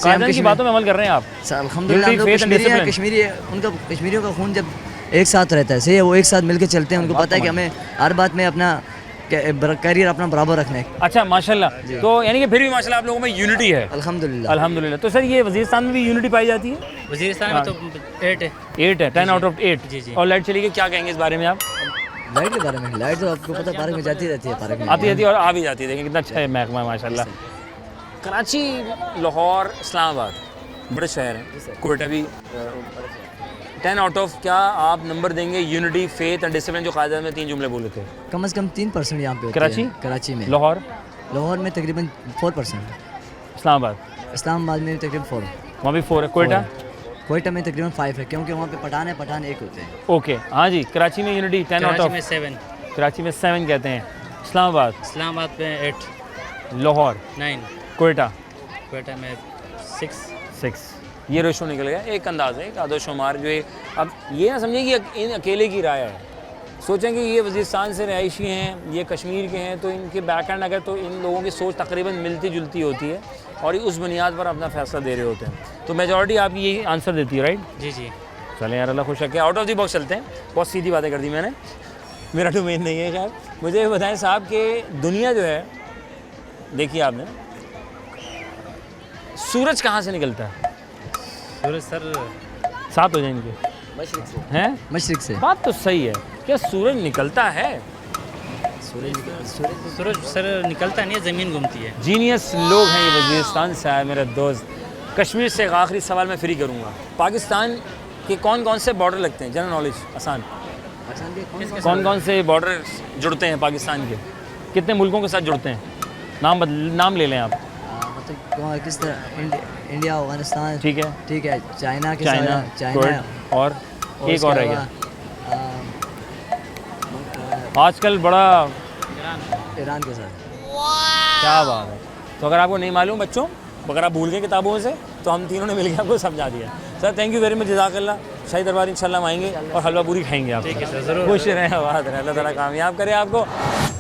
कायदे की बातों में अमल कर रहे हैं आप? सर अल्हम्दुलिल्लाह कश्मीरी है, उनका कश्मीरियों का खून जब एक साथ रहता है, सही है, वो एक साथ मिलकर चलते हैं, उनको पता है कि हमें हर बात में अपना करियर अपना बराबर रखना है। अच्छा माशाल्लाह। तो यानी कि फिर भी माशाल्लाह आप लोगों में यूनिटी है? अल्हम्दुलिल्लाह। तो सर ये वजीरिस्तान में भी यूनिटी पाई जाती है? वजीरिस्तान में तो 8 है। 10 आउट ऑफ 8। जी। और लाइट चली गई, क्या कहेंगे इस बारे में आप? लाइट के बारे में? लाइट तो आपको पता, पार्क में जाती रहती है, पार्क में आती रहती है और आ भी जाती है। देखें कितना अच्छा है महकमा माशाल्लाह। कराची, लाहौर, इस्लामाबाद बड़े शहर हैं, कोयटा भी 10 आउट ऑफ क्या आप नंबर देंगे यूनिटी, फेथ एंड डिसिप्लिन जो कायदा में 3 जुमले बोले थे? कम से कम 3% यहाँ पे होती कराची? है। कराची में। लाहौर में तकरीबन 4%। इस्लामाबाद में तकरीबन 4। वहाँ भी 4 है। कोयटा में तकरीबन 5 है, क्योंकि वहाँ पे पठान एक होते हैं। ओके, हाँ जी। कराची में यूनिटी 10 आउट ऑफ 7 कराची में 7 कहते हैं। इस्लामाबाद पे 8 लाहौर 9 कोयटा में 6 ये रेशो निकल गया। एक अंदाज़ है, एक आदोशुमार जो है। अब ये ना समझें कि इन अकेले की राय है। सोचें कि ये वज़ीरिस्तान से रहायशी हैं, ये कश्मीर के हैं, तो इनके बैकएंड अगर तो इन लोगों की सोच तकरीबन मिलती जुलती होती है और उस बुनियाद पर अपना फ़ैसला दे रहे होते हैं। तो मेजॉरिटी आपकी यही आंसर देती है, राइट? जी। चलें यार, अल्लाह खुश रखे। आउट ऑफ द बॉक्स चलते हैं। बहुत सीधी बातें कर दी मैंने, मेरा डोमेन नहीं है। खैर मुझे ये बताएं साहब कि दुनिया जो है, देखिए आपने, सूरज कहाँ से निकलता है? सूरज सर 7 हो जाए इनके मशरिक से। हैं? मशरिक से। बात तो सही है। क्या सूरज निकलता है? सूरज सर निकलता नहीं है, ज़मीन घूमती है। जीनियस लोग हैं ये वज़ीरिस्तान से आए मेरा दोस्त। कश्मीर से एक आखिरी सवाल मैं फ्री करूँगा। पाकिस्तान के कौन कौन से बॉर्डर लगते हैं? जनरल नॉलेज आसान। कौन कौन से बॉर्डर जुड़ते हैं पाकिस्तान के? कितने मुल्कों के साथ जुड़ते हैं? नाम ले लें आप। मतलब किस तरह? इंडिया, अफगानिस्तान। ठीक है। चाइना और एक और रह गया आजकल बड़ा, ईरान के साथ। क्या बात है। तो अगर आपको नहीं मालूम बच्चों, अगर आप भूल गए किताबों से, तो हम तीनों ने मिलकर आपको समझा दिया। Sir thank you very much, जज़ाकल्लाह। शाही दरबार इंशाल्लाह हम आएंगे और हलवा पूरी खाएंगे आप। ठीक है सर, ज़रूर। खुश रहें, आबाद रहें, अल्लाह ताला कामयाब करे आपको।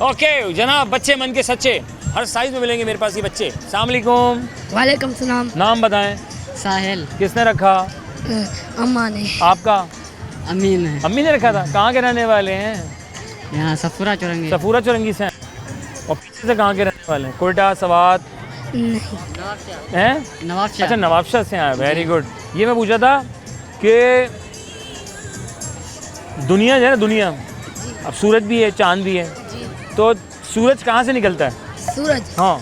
ओके जनाब, बच्चे मन के सच्चे हर साइज़ में मिलेंगे मेरे पास ये बच्चे। अस्सलाम वालेकुम। वालेकुम सलाम। नाम बताएं। साहिल। किसने रखा? अम्मा ने। आपका? अम्मी ने। अम्मी ने रखा था। कहाँ के रहने वाले हैं? यहाँ सफूरा चौरंगी से हैं। और पीछे से कहाँ के रहने वाले हैं? कोयटा, सवात? हैं? नवाबशाह। अच्छा, नवाबशाह से आए। Very good. ये मैं पूछा था कि दुनिया जो है ना, दुनिया, अब सूरज भी है, चांद भी है, तो सूरज कहाँ से निकलता है? सूरज? हाँ।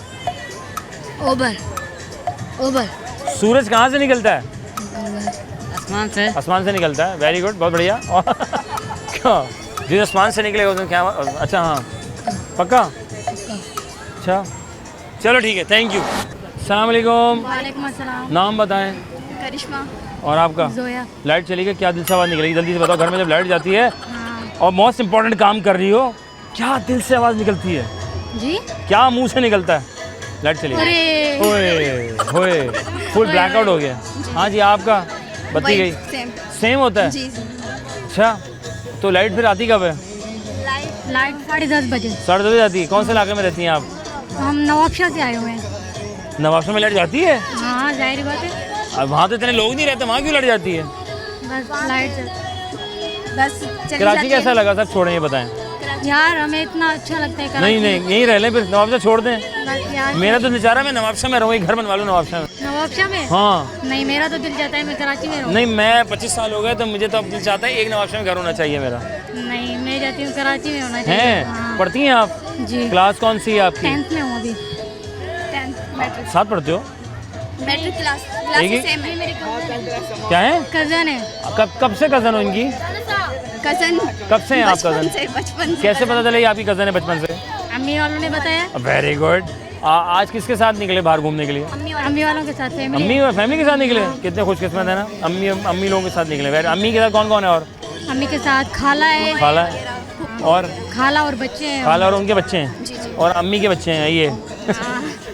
ओबर। सूरज कहाँ से निकलता है? आसमान से निकलता है। वेरी गुड, बहुत बढ़िया। क्या जिस आसमान से निकलेगा उसमें क्या? अच्छा हाँ, पक्का? अच्छा चलो ठीक है, थैंक यू। अस्सलाम वालेकुम। वालेकुम अस्सलाम। नाम बताएं। करिश्मा। और आपका? जोया। लाइट चली गई, क्या दिल से आवाज़ निकलेगी? जल्दी से बताओ। घर में जब लाइट जाती है और मोस्ट इम्पोर्टेंट काम कर रही हो, क्या दिल से आवाज़ निकलती है जी? क्या मुंह से निकलता है? लाइट चली गई, होए फुल ब्लैकआउट हो गया। हाँ जी, आपका? बत्ती गई। सेम होता है जी। अच्छा, तो लाइट फिर आती कब है? लाइट 10:30 बजे। 10:30 बजे आती है। कौन से इलाके में रहती हैं आप? हम नवाबशाह से आए हुए हैं। नवाबशाह में लाइट जाती है? हाँ जाहिर बात है। अब वहाँ तो इतने लोग नहीं रहते, वहाँ क्यों लाइट जाती है? बस लाइट चली कराची कैसा लगा? सब छोड़ें, ये बताएं यार। हमें इतना अच्छा लगता है। नहीं यहीं रह लें, फिर नवाबशाह छोड़ दें। बस यार, मेरा तो दिल चाह रहा है मैं नवाबशाह में रहूँ, घर बनवा लूँ नवाबशाह में। हाँ। नहीं, मेरा तो दिल चाहता है मैं कराची में रहूँ। नहीं, मैं 25 साल हो गए, तो मुझे तो अब दिल चाहता है एक नवाबशाह में घर होना चाहिए मेरा। नहीं, मैं जाती हूँ कराची में होना चाहिए। हैं? हाँ। पढ़ती हैं आप? जी। क्लास कौन सी है आपकी? 10th में हूँ अभी। 10th matric. साथ पढ़ते हो? मैट्रिक क्लास एक ही? सेम है। मेरी कजन क्या है? कजन है। कब से कजन हो इनकी? कजन। कब से हैं आप कजन? बचपन से। कैसे पता चला ये आपकी कजन है बचपन से? अम्मी वालों ने बताया। Very good. आज किसके साथ निकले बाहर घूमने के लिए? अम्मी वालों के साथ। अम्मी और फैमिली के साथ निकले? कितने खुशकिस्मत है ना, अम्मी लोगों के साथ निकले। वेरी। अम्मी के साथ कौन कौन है? और अम्मी के साथ खाला है। और खाला और बच्चे हैं। खाला और उनके बच्चे हैं और अम्मी के बच्चे हैं ये।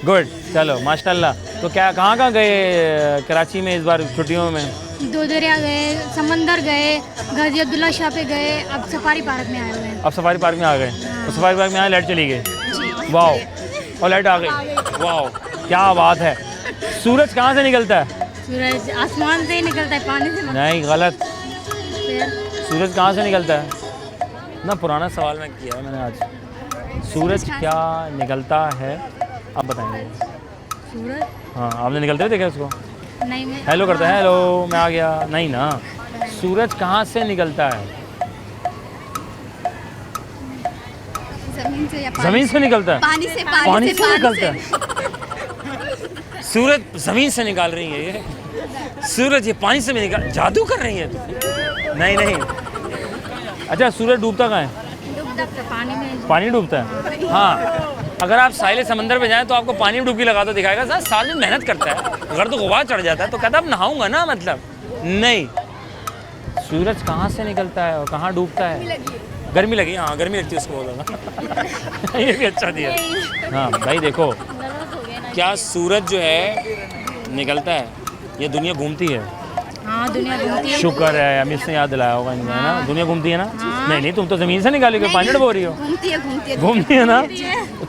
गुड, चलो माशाल्लाह। तो क्या कहाँ गए कराची में इस बार छुट्टियों में? दो दरिया गए, समंदर गए, गाजी अब्दुल्ला शाह पे गए, अब सफारी पार्क में आए हुए हैं। अब सफारी पार्क में आ गए। तो सफारी पार्क में आए, लाइट चली गई। वाह, और लाइट आ गई। वाह, क्या बात है। सूरज कहाँ से निकलता है? सूरज आसमान से ही निकलता है, पानी से नहीं, गलत। फिर सूरज कहाँ से निकलता है? ना पुराना सवाल मैं किया है मैंने आज। सूरज क्या निकलता है, आप बताएंगे? सूरज? हाँ, आपने निकलते हुए देखा उसको? नहीं, मैं हेलो करता है, हेलो मैं आ गया। नहीं ना, सूरज कहाँ से निकलता है? जमीन से निकलता है। पानी से निकलता है। सूरज जमीन से निकाल रही है ये। सूरज ये पानी से भी निकाल, जादू कर रही है। नहीं नहीं। अच्छा सूरज डूबता कहाँ है? पानी में। पानी डूबता है। हाँ, अगर आप साहिल समंदर पे जाएं तो आपको पानी में डुबकी लगा तो दिखाएगा सर साल में मेहनत करता है, अगर तो गुबार चढ़ जाता है तो कहता अब नहाऊंगा ना, मतलब नहीं। सूरज कहाँ से निकलता है और कहाँ डूबता है? गर्मी लगी, हाँ गर्मी लगती है उसको बोला। ये भी अच्छा दिया। हाँ भाई देखो क्या सूरज जो है निकलता है, ये दुनिया घूमती है। हाँ दुनिया घूमती है। शुक्र है अमित से याद दिलाया होगा इनमें, है ना? दुनिया घूमती है ना? नहीं नहीं, तुम तो जमीन से निकाली हो, पानी डुबो रही हो। घूमती है ना?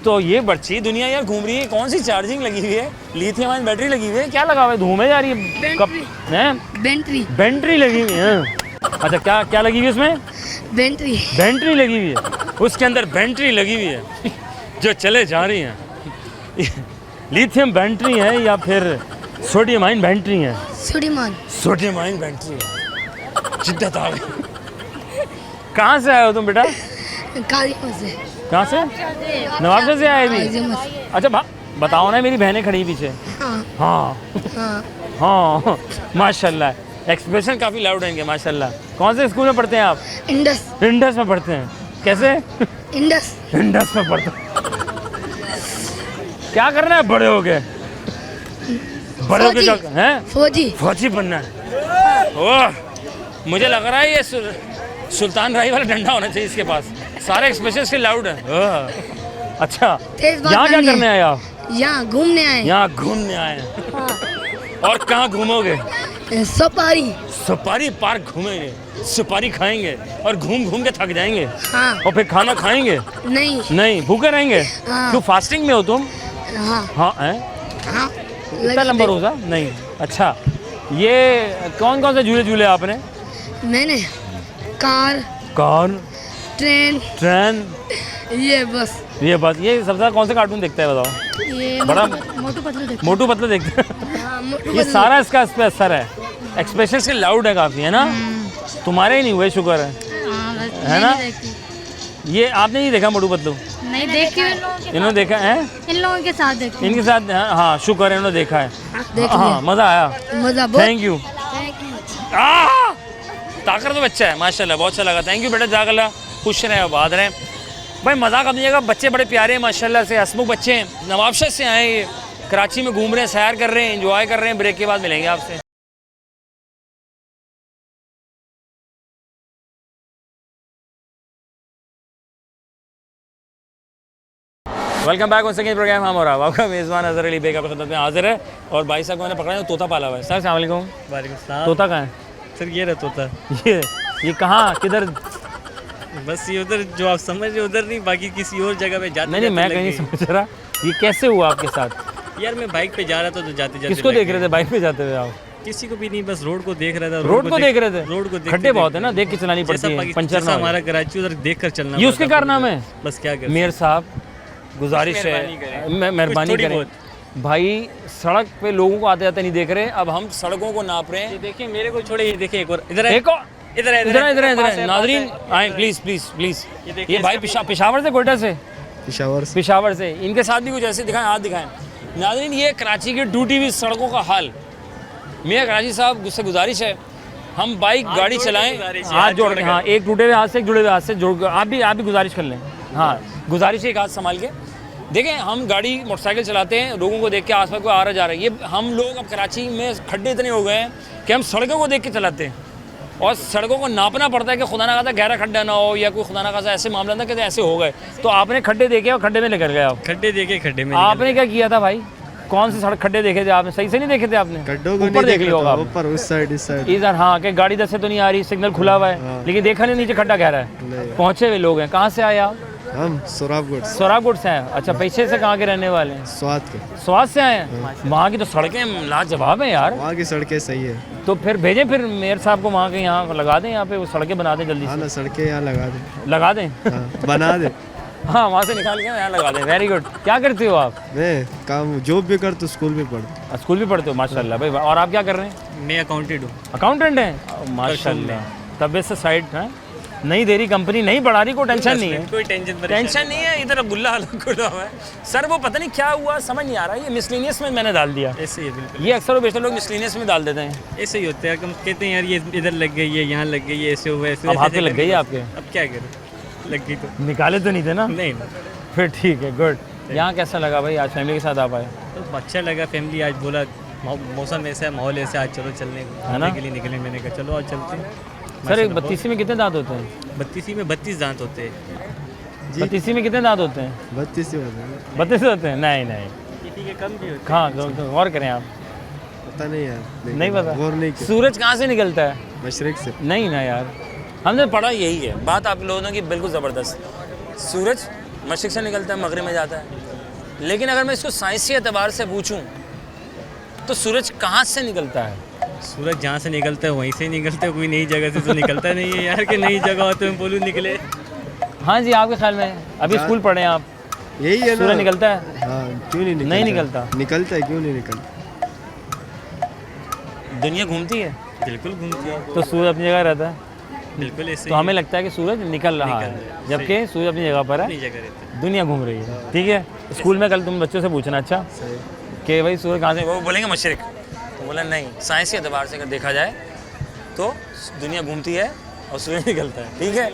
तो ये बच्ची दुनिया यार घूम रही है। कौन सी चार्जिंग लगी हुई है? लिथियम आयन बैटरी लगी हुई है, क्या लगा हुआ है? धूम है यार ये कब है? बैटरी लगी हुई है। अच्छा क्या क्या लगी हुई है उसमें? बैटरी लगी हुई है, उसके अंदर बैटरी लगी हुई है जो चले जा रही है। लिथियम बैटरी है या फिर सोडियम आयन बैटरी है? सोडियम आयन बैटरी है। शिद्दत आ गई। कहाँ से आए हो तुम बेटा? कहाँ से? नवाबशा से आए भी? अच्छा बताओ ना, मेरी बहनें खड़ी पीछे। हाँ हाँ माशाल्लाह, एक्सप्रेशन काफ़ी लाउड है इनके माशाल्लाह। कौन से स्कूल में पढ़ते हैं आप? इंडस में पढ़ते हैं। कैसे? इंडस में पढ़ते हैं। क्या करना है बड़े हो गए? बड़े हो गए क्या हैं? फौजी बनना है। ओह मुझे लग रहा है ये सुल्तान राही वाला डंडा होना चाहिए इसके पास, सारे एक्सप्रेशन इसके लाउड है। अच्छा यहाँ क्या करने आए आप? यहाँ घूमने आए। यहाँ घूमने आए। और कहाँ घूमोगे? सफारी पार्क घूमेंगे, सुपारी खाएंगे और घूम घूम के थक जाएंगे। हाँ। और फिर खाना खाएंगे? नहीं भूखे रहेंगे। हाँ। क्यों फास्टिंग में हो तुम? हाँ हैं? हाँ। इतना लंबा रोजा नहीं। अच्छा ये कौन कौन से झूले झूले आपने? मैंने कार ट्रेन ये सबसे ज़्यादा कौन से कार्टून देखता है बताओ? ये बड़ा मोटू पतलू देखते हैं। ये सारा इसका इस पे असर है, एक्सप्रेशन के लाउड है काफ़ी, है ना? तुम्हारे ही नहीं हुए शुक्र है ना? ये आपने नहीं देखा मोटू पतलू? नहीं देखी। इन्होंने देखा है? इन लोगों के साथ देखी। इनके साथ हाँ शुक्र है इन्होंने देखा है। हाँ मज़ा आया। Thank you. ताकत तो बच्चा है माशाल्लाह, बहुत अच्छा लगा। थैंक यू बेटा, जागला खुश रहें आबाद रहें। भाई मजाक अपनिएगा, बच्चे बड़े प्यारे हैं माशाल्लाह से, हसमुख बच्चे हैं। नवाबशा से आए ये, कराची में घूम रहे हैं, सैर कर रहे हैं, एंजॉय कर रहे हैं। ब्रेक के बाद मिलेंगे आपसे। Welcome back second programme. हम और आपका मेज़बान अज़हर अली बेग आपकी खिदमत में हाजिर है। और भाई साहब को मैंने पकड़ा है, तोता पाला हुआ है। सर अस्सलाम वालेकुम। वालेकुम सलाम। तोता कहाँ है? सर ये रहा तोता। ये कहाँ किधर? बस ये उधर जो आप समझ रहे उधर नहीं, बाकी किसी और जगह पे जाते। नहीं मैं कहीं नहीं समझ रहा। ये कैसे हुआ आपके साथ? यार मैं बाइक पे जा रहा था तो जाते जाते। किसको देख रहे थे बाइक पे जाते हुए आप? किसी को भी नहीं, बस रोड को देख रहा था। रोड को देख रहे थे? रोड को खड्डे बहुत है ना, देख के चलानी पड़ती है, पंचर ना। हमारा कराची उधर देख कर चलना, ये उसके कारनामे है। बस क्या करें मेयर साहब, गुजारिश है मेहरबानी करें भाई, सड़क पे लोगों को आते जाते नहीं देख रहे, अब हम सड़कों को नाप रहे हैं। देखिए मेरे को छोड़े, ये देखिए एक और इधर नाजरीन आए प्लीज प्लीज प्लीज। ये भाई पेशावर से, कोयटा से, पेशावर से। इनके साथ भी कुछ ऐसे दिखाएं, हाथ दिखाएं। नाजरीन ये कराची की टूटी हुई सड़कों का हाल। मेरा कराची साहब से गुजारिश है, हम बाइक गाड़ी चलाएं हाथ जोड़ के। हाँ एक टूटे हुए हाथ से, एक जुड़े हुए हाथ से जोड़, आप भी गुजारिश कर लें। हाँ गुजारिश है, एक हाथ संभाल के देखें। हम गाड़ी मोटरसाइकिल चलाते हैं, लोगों को देख के आसपास को आ रहा जा रहा है। ये हम लोग अब कराची में खड्डे इतने हो गए हैं कि हम सड़कों को देख के चलाते हैं, और सड़कों को नापना पड़ता है कि खुदा ना खासा गहरा खड्डा ना हो, या कोई खुदा ना खासा ऐसे मामला ना कि ऐसे हो गए। तो आपने खड्डे देखे और खड्डे में लेकर गए आप? खड्डे देखे, खड्डे में आपने क्या किया था भाई? कौन से सड़क खड्डे देखे थे आपने? सही से नहीं देखे थे आपने? ऊपर देख लिया होगा, ऊपर उस साइड इस साइड इधर। हाँ कि गाड़ी इधर से तो नहीं आ रही, सिग्नल खुला हुआ है, लेकिन देखा नहीं नीचे खड्डा गहरा है। पहुँचे हुए लोग हैं। कहाँ से आए आप? हम सोराबगढ़ से हैं। अच्छा पीछे से कहाँ के रहने वाले हैं? स्वाद से आए हैं। वहाँ की तो सड़कें लाजवाब हैं यार, वहाँ की सड़कें सही है। तो फिर भेजें फिर मेयर साहब को वहाँ के, यहाँ लगा दें, यहाँ पे वो सड़कें बना दें जल्दी से। सड़कें यहाँ लगा दें बना दें। हाँ वहाँ से निकाल के यहाँ लगा दें। Very good. क्या करते हो आप? मैं काम जॉब भी करता हूँ, स्कूल भी पढ़ता। स्कूल भी पढ़ते हो माशाल्लाह भाई। और आप क्या कर रहे हैं? मैं अकाउंटेंट हूँ। अकाउंटेंट हैं माशाल्लाह। तबीयत से साइड है नहीं दे रही कंपनी, नहीं बढ़ा रही, कोई टेंशन नहीं है, कोई टेंशन टेंशन नहीं है। इधर गुल्ला अलग खुला हुआ है सर, वो पता नहीं क्या हुआ समझ नहीं आ रहा है। ये मिसलिनियस में मैंने डाल दिया, ऐसे ही है बिल्कुल। ये अक्सर बेशतर लोग मिसलिनियस में डाल देते हैं। ऐसे ही होता है, हम कहते हैं यार ये इधर लग गई है, यहाँ लग गई है, ऐसे हुआ ऐसे। अब हाथ पे लग गई है आपके? अब क्या करें, लग गई तो निकाले तो नहीं थे ना? नहीं। फिर ठीक है, गुड। यहाँ कैसा लगा भाई, आज फैमिली के साथ आप आए? तो अच्छा लगा, फैमिली आज बोला मौसम ऐसा है, माहौल ऐसा, आज चलो चलने के लिए निकले। मैंने कहा चलो आज चलते हैं। सर एक 32 में कितने दांत होते हैं? 32 में 32 दांत होते हैं। 32 में कितने दांत होते हैं? 32 होते हैं। 32 होते हैं? नहीं नहीं, किसी के कम भी होते हाँ गौर करें आप। पता नहीं यार, नहीं पता? गौर नहीं किया। सूरज कहाँ से निकलता है? मशरिक से। नहीं ना यार, हमने पढ़ा यही है बात आप लोगों की बिल्कुल ज़बरदस्त। सूरज मशरिक से निकलता है, मगरिब में जाता है। लेकिन अगर मैं इसको साइंसी एतबार से पूछूं तो सूरज कहाँ से निकलता है? सूरज जहाँ से निकलता है वहीं से निकलता है, कोई नई जगह से तो निकलता नहीं है यार, कि नई जगह हो तो मैं बोलूँ निकले। हाँ जी, आपके ख्याल में अभी स्कूल पढ़े हैं आप, यही है ना, सूरज निकलता है? हाँ, क्यों नहीं निकलता? नहीं निकलता। निकलता है, क्यों नहीं निकलता? दुनिया घूमती है, बिल्कुल घूमती है, तो सूरज अपनी जगह रहता है। बिल्कुल ऐसे। तो हमें लगता है कि सूरज निकल रहा है, जबकि सूरज अपनी जगह पर है, दुनिया घूम रही है। ठीक है, स्कूल में कल तुम बच्चों से पूछना अच्छा कि भाई सूरज कहाँ से, वो बोलेंगे मशरिक, तो बोला नहीं, साइंसी एतबार से अगर देखा जाए तो दुनिया घूमती है और सूरज निकलता है। ठीक है,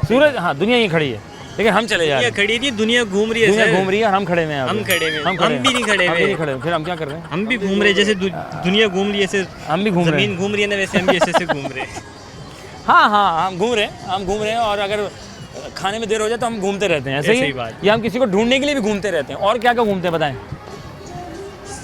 सूरज, हाँ दुनिया यहीं खड़ी है लेकिन हम चले जा रहे हैं। खड़ी थी, दुनिया घूम रही है, दुनिया घूम रही है और हम खड़े हैं। हम खड़े हैं, हम भी नहीं खड़े हुए। फिर हम क्या कर रहे हैं? हम भी घूम रहे, जैसे दुनिया घूम रही है ऐसे हम भी घूम रहे हैं। जमीन घूम रही है ना, वैसे हम भी ऐसे घूम रहे हैं। हाँ, हम घूम रहे हैं और अगर खाने में देर हो जाए तो हम घूमते रहते हैं। ऐसे ही बात, या हम किसी को ढूंढने के लिए भी घूमते रहते हैं। और क्या क्या घूमते हैं बताएं?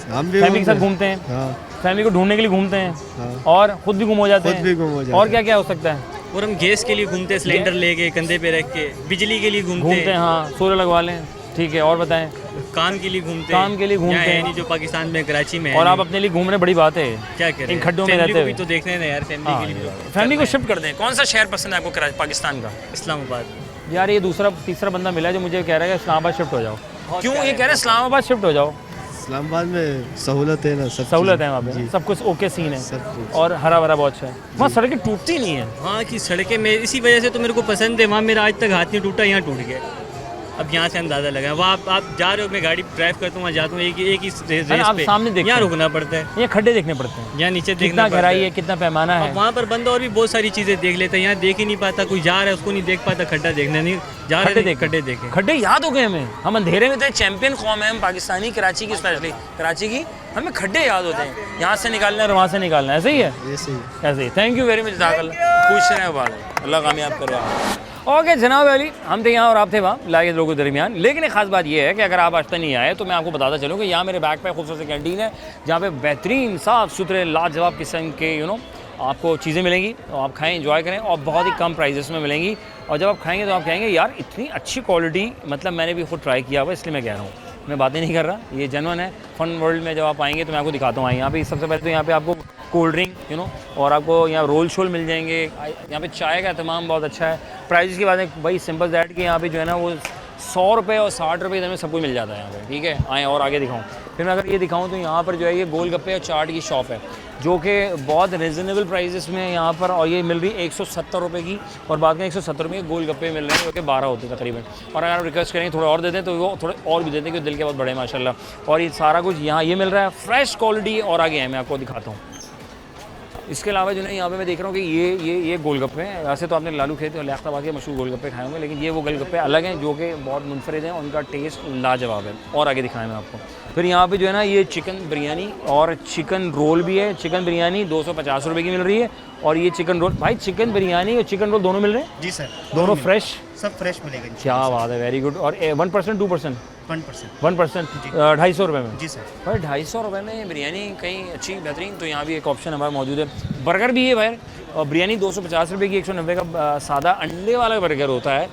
हम भी फैमिली के साथ घूमते हैं, फैमिली को ढूंढने के लिए घूमते हैं, और खुद भी गुम हो जाते हैं। और क्या क्या हो सकता है? और हम गैस के लिए घूमते हैं, सिलेंडर लेके कंधे पे रख के, बिजली के लिए घूमते हैं। हाँ, सोलर लगवा लें। ठीक है, और बताएं? काम के लिए घूमते हैं, जो पाकिस्तान में, कराची में। और आप अपने लिए घूम रहे, बड़ी बात है। क्या करें, इन खड्डों में रहते हैं तो देखते हैं ना यार, फैमिली के लिए। फैमिली को शिफ्ट कर दें। कौन सा शहर पसंद है आपको पाकिस्तान का? इस्लामाबाद। यार ये तीसरा बंदा मिला जो मुझे कह रहा है कि इस्लामाबाद शिफ्ट हो जाओ। क्यों ये कह रहे हैं इस्लामाबाद शिफ्ट हो जाओ? इस्लामाबाद में सहूलत है ना, सब सहूलत है वहाँ पे, सब कुछ ओके सीन है, और हरा भरा बहुत अच्छा है वहाँ। सड़कें टूटती नहीं है वहाँ की सड़कें, में इसी वजह से तो मेरे को पसंद है। वहाँ मेरा आज तक हाथ नहीं टूटा, यहाँ टूट गया। अब यहाँ से अंदाज़ा लगा, वहाँ आप जा रहे हो, मैं गाड़ी ड्राइव करता हूँ, वहाँ जाता हूँ, एक ही रेस पे सामने देखते यहाँ रुकना पड़ता है, यहाँ खड्डे देखने पड़ते हैं, यहाँ नीचे कितना गहराई है, कितना पैमाना है। वहाँ पर बंदा और भी बहुत सारी चीज़ें देख लेता है, यहाँ देख ही नहीं पाता। कोई जा रहा है उसको नहीं देख पाता, खड्डा देखने नहीं जा रहे, खड्डे देखे, खड्डे याद हो गए हमें। हम अंधेरे में थे, चैंपियन कौम है हम पाकिस्तानी, कराची की, स्पेशली कराची की, हमें खड्डे याद होते हैं। यहाँ से निकालना है और वहाँ से निकालना है। ऐसे ही है, ऐसे ही। थैंक यू वेरी मच, पूछ रहे हैं बात, अल्लाह कामयाब करे। ओके जनाब अली, हम थे यहाँ और आप थे वहाँ, लाए लोगों के दरमियान। लेकिन एक खास बात यह है कि अगर आप आज तक नहीं आए तो मैं आपको बताता चलूँ कि यहाँ मेरे बैक पे खूबसूरत सी कैंटीन है, जहाँ पे बेहतरीन साफ़ सुथरे लाजवाब किस्म के आपको चीज़ें मिलेंगी, तो आप खाएं, एंजॉय करें, और बहुत ही कम प्राइजेस में मिलेंगी। और जब आप खाएंगे तो आप कहेंगे यार इतनी अच्छी क्वालिटी, मतलब मैंने भी खुद ट्राई किया हुआ, इसलिए मैं कह रहा हूँ, मैं बातें नहीं कर रहा, ये जेन्युइन है। फन वर्ल्ड में जब आप आएंगे तो मैं आपको दिखाता हूँ। यहाँ पे सबसे पहले तो यहाँ पे आपको कोल्ड ड्रिंक और आपको यहाँ रोल शोल मिल जाएंगे। यहाँ पे चाय का तमाम बहुत अच्छा है। प्राइस की बात है भाई, सिंपल दैट कि यहाँ पे जो है ना वो 100 रुपये और 60 रुपये इधर में सब कुछ मिल जाता है यहाँ पे। ठीक है, आएँ और आगे दिखाऊँ। फिर मैं अगर ये दिखाऊँ तो यहाँ पर जो है ये गोलगप्पे और चाट की शॉप है, जो कि बहुत रिजनेबल प्राइसेस में यहाँ पर, और ये मिल रही है 170 रुपये की। और बाद में 170 रुपये के गोलगप्पे मिल रहे हैं, जो कि 12 होते हैं तकरीबन। और अगर आप रिक्वेस्ट करेंगे थोड़ा और देते हैं तो वो थोड़े और भी देते हैं, क्योंकि दिल के बहुत बड़े हैं माशाल्लाह। और ये सारा कुछ यहाँ ये मिल रहा है, फ्रेश क्वालिटी। और आगे है, मैं आपको दिखाता हूँ। इसके अलावा जो है यहाँ पे मैं देख रहा हूँ कि ये गोलगप्पे हैं। वैसे तो आपने लालू खेत और लियाकताबाद के मशहूर गोलगप्पे खाए होंगे, लेकिन ये वो गोलगप्पे अलग हैं जो कि बहुत मुनफरिद हैं, उनका टेस्ट लाजवाब है। और आगे दिखाएं मैं आपको। फिर यहाँ पे जो है ना ये चिकन बिरयानी और चिकन रोल भी है। चिकन बिरयानी 250 रुपये की मिल रही है, और ये चिकन रोल, भाई चिकन बिरयानी और चिकन रोल दोनों मिल रहे हैं? जी सर, दोनों फ्रेश, सब फ्रेश मिलेगा। क्या बात है, वेरी गुड। और 1% 2%? 1%, 250 रुपये में? जी सर। भाई 250 रुपये में बिरयानी कहीं अच्छी बेहतरीन, तो यहाँ भी एक ऑप्शन हमारा मौजूद है। बर्गर भी है भाई, और बिरयानी 250 रुपये की, 190 का सादा अंडे वाला बर्गर होता है,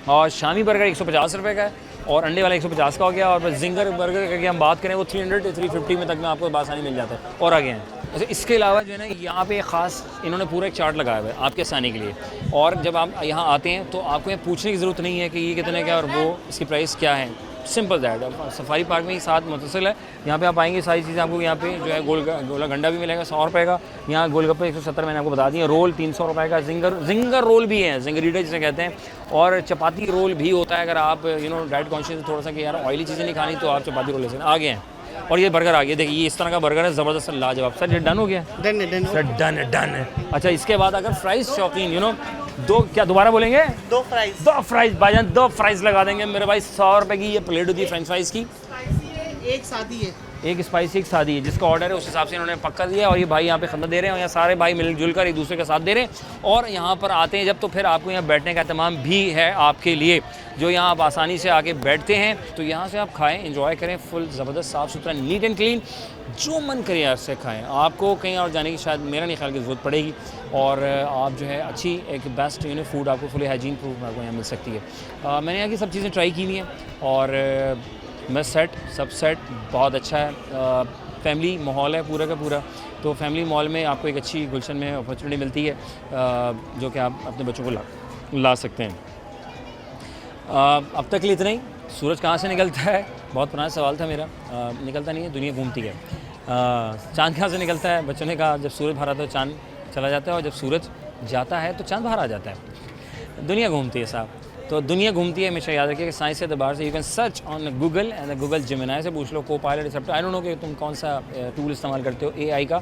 और शामी बर्गर 150 रुपये का है, और अंडे वाला 150 का हो गया। और जिंगर बर्गर की हम बात करें वो 300 से 350 में तक में आपको बासानी मिल जाता है। और आगे हैं अच्छा, इसके अलावा जो है ना यहाँ पे ख़ास इन्होंने पूरा एक चार्ट लगाया हुआ है आपके आसानी के लिए। और जब आप यहाँ आते हैं तो आपको ये पूछने की ज़रूरत नहीं है कि ये कितने का और वो इसकी प्राइस क्या है। Simple that. सफारी पार्क में ही साथ मुतसिल है। यहाँ पे आप आएंगे सारी चीज़ें आपको यहाँ पे जो है गोला गंडा भी मिलेगा 100 रुपये का। यहाँ गोलगप्पे 170 मैंने आपको बता दिया। रोल 300 रुपये का। जिंगर रोल भी है, जिंगरीडा जिसे कहते हैं, और चपाती रोल भी होता है। अगर आप डाइट कॉन्शियस थोड़ा सा कि यार ऑयली चीज़ें नहीं खानी तो आप चपाती रोल ले सकते हैं। आगे हैं और ये बर्गर आ गया, देखिए ये इस तरह का बर्गर है, ज़बरदस्त लाजवाब। सर ये डन हो गया? डन है। अच्छा इसके बाद अगर फ्राइज़ शौकीन दो, क्या दोबारा बोलेंगे? 2 फ्राइज़ भाईजान, 2 फ्राइज़ लगा देंगे मेरे भाई। 100 रुपये की ये प्लेट होती है फ्रेंच फ्राइज़ की। एक सादी है, एक स्पाइसी एक सादी है। जिसका ऑर्डर है उस हिसाब से इन्होंने पक्का दिया। और ये भाई यहाँ पे खदमत दे रहे हैं और यहाँ सारे भाई मिलजुल कर एक दूसरे के साथ दे रहे हैं। और यहाँ पर आते हैं जब तो फिर आपको यहाँ बैठने का एहतमाम भी है आपके लिए, जो यहाँ आप आसानी से आके बैठते हैं तो यहाँ से आप खाएं, एंजॉय करें। फुल ज़बरदस्त साफ़ सुथरा, नीट एंड क्लीन, जो मन करे यार से खाएं। आपको कहीं और जाने की शायद मेरा नहीं ख्याल की ज़रूरत पड़ेगी। और आप जो है अच्छी एक बेस्ट फूड आपको फुली हाइजीन फूड आपको यहाँ मिल सकती है। मैंने यहाँ की सब चीज़ें ट्राई की हुई हैं और मैं सब सेट बहुत अच्छा है। फैमिली माहौल है पूरा का पूरा। तो फैमिली मॉल में आपको एक अच्छी गुलशन में अपॉर्चुनिटी मिलती है जो कि आप अपने बच्चों को ला सकते हैं। अब तक के लिए इतना ही। सूरज कहाँ से निकलता है, बहुत पुराना सवाल था मेरा। निकलता नहीं है, दुनिया घूमती है। चाँद कहाँ से निकलता है? बच्चों ने कहा जब सूरज बाहर आता है तो चाँद चला जाता है, और जब सूरज जाता है तो चाँद बाहर आ जाता है। दुनिया घूमती है साहब। तो दुनिया घूमती है, हमेशा याद रखिए कि साइंस के अतबार से you can search on Google and Google Gemini से पूछ लो co-pilot receptor. I don't know कि तुम कौन सा टूल इस्तेमाल करते हो AI का,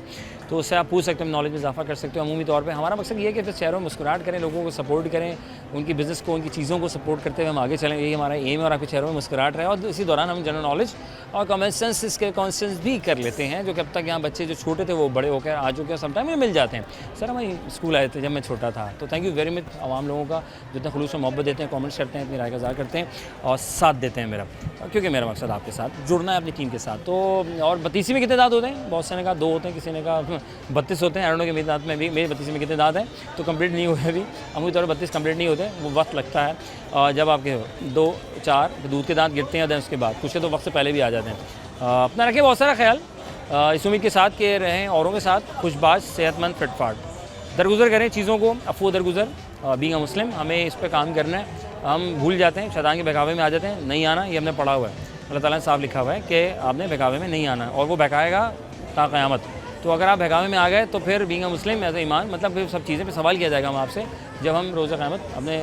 तो उससे आप पूछ सकते हो, नॉलेज में इजाफा कर सकते हो। अमूमी तौर पे हमारा मकसद ये है कि फिर चेहरों में मुस्कुराहट करें, लोगों को सपोर्ट करें, उनकी बिज़नेस को, उनकी चीज़ों को सपोर्ट करते हुए हम आगे चलें। यही हमारा एम है। और आपके चेहरों में मुस्कुराहट रहे और इसी दौरान हम जनरल नॉलेज और कॉमन सेंस इसके कॉन्सेंस भी कर लेते हैं, जो कि अब तक यहाँ बच्चे जो छोटे थे वो बड़े होकर आ चुके हैं, समटाइम में मिल जाते हैं। सर हमारी स्कूल आए थे जब मैं छोटा था। तो थैंक यू वेरी मच आवाम लोगों का, जितना खुलूस में मोहब्बत देते हैं, कमेंट्स करते हैं, अपनी राय का इज़हार करते हैं और साथ देते हैं मेरा, क्योंकि मेरा मकसद आपके साथ जुड़ना है, अपनी टीम के साथ। तो और 32 में कितने दांत होते हैं? बहुत से ने कहा 2 होते हैं, किसी ने कहा 32 होते हैं। आई डोंट नो कि मेरे दांत में भी, मेरे 32 में कितने दांत हैं तो कंप्लीट नहीं हुए अभी। अमूमी तौर पर 32 कंप्लीट नहीं होते, वो वक्त लगता है। और जब आपके 2-4 दूध के दांत गिरते हैं दें उसके बाद कुछ तो वक्त से पहले भी आ जाते हैं। अपना रखें बहुत सारा ख्याल, इस उम्मीद के साथ कि रहें औरों के साथ खुशबाश, सेहतमंद, फिटफाट, दरगुजर करें चीज़ों को, अफू दरगुजर। बीइंग अ मुस्लिम हमें इस पर काम करना है। हम भूल जाते हैं, शैतान के बहकावे में आ जाते हैं। नहीं आना, ये हमने पढ़ा हुआ है, अल्लाह ताला ने साफ लिखा हुआ है कि आपने बहकावे में नहीं आना, और वो बहकाएगा ता क़यामत। तो अगर आप बहकावे में आ गए तो फिर बीइंग अ मुस्लिम एज ईमान, मतलब फिर सब चीज़ें पे सवाल किया जाएगा हम आपसे जब हम रोज़ा क़यामत अपने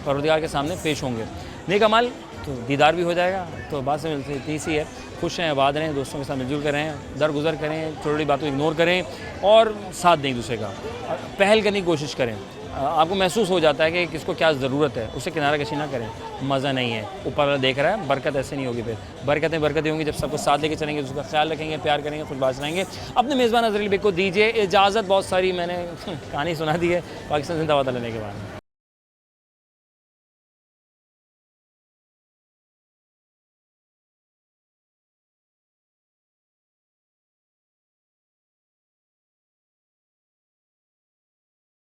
परवरदिगार के सामने पेश होंगे। नेक अमाल तो दीदार भी हो जाएगा। तो बात से मिलती सी है। खुश रहें, आबाद रहें, दोस्तों के साथ मिलजुल कर रहें, दरगुजर करें, छोटी छोटी बातों को इग्नोर करें और साथ दें एक दूसरे का, पहल करने की कोशिश करें। आपको महसूस हो जाता है कि किसको क्या ज़रूरत है, उससे किनारा कशी ना करें, मज़ा नहीं है। ऊपर वाला देख रहा है, बरकत ऐसे नहीं होगी। फिर बरकतें होंगी जब सबको साथ लेके चलेंगे, उसका ख्याल रखेंगे, प्यार करेंगे, खुद बात रहेंगे। अपने मेज़बान अज़हर अली बेग को दीजिए इजाज़त। बहुत सारी मैंने कहानी सुना दी है पाकिस्तान जिंदाबाद लेने के बाद।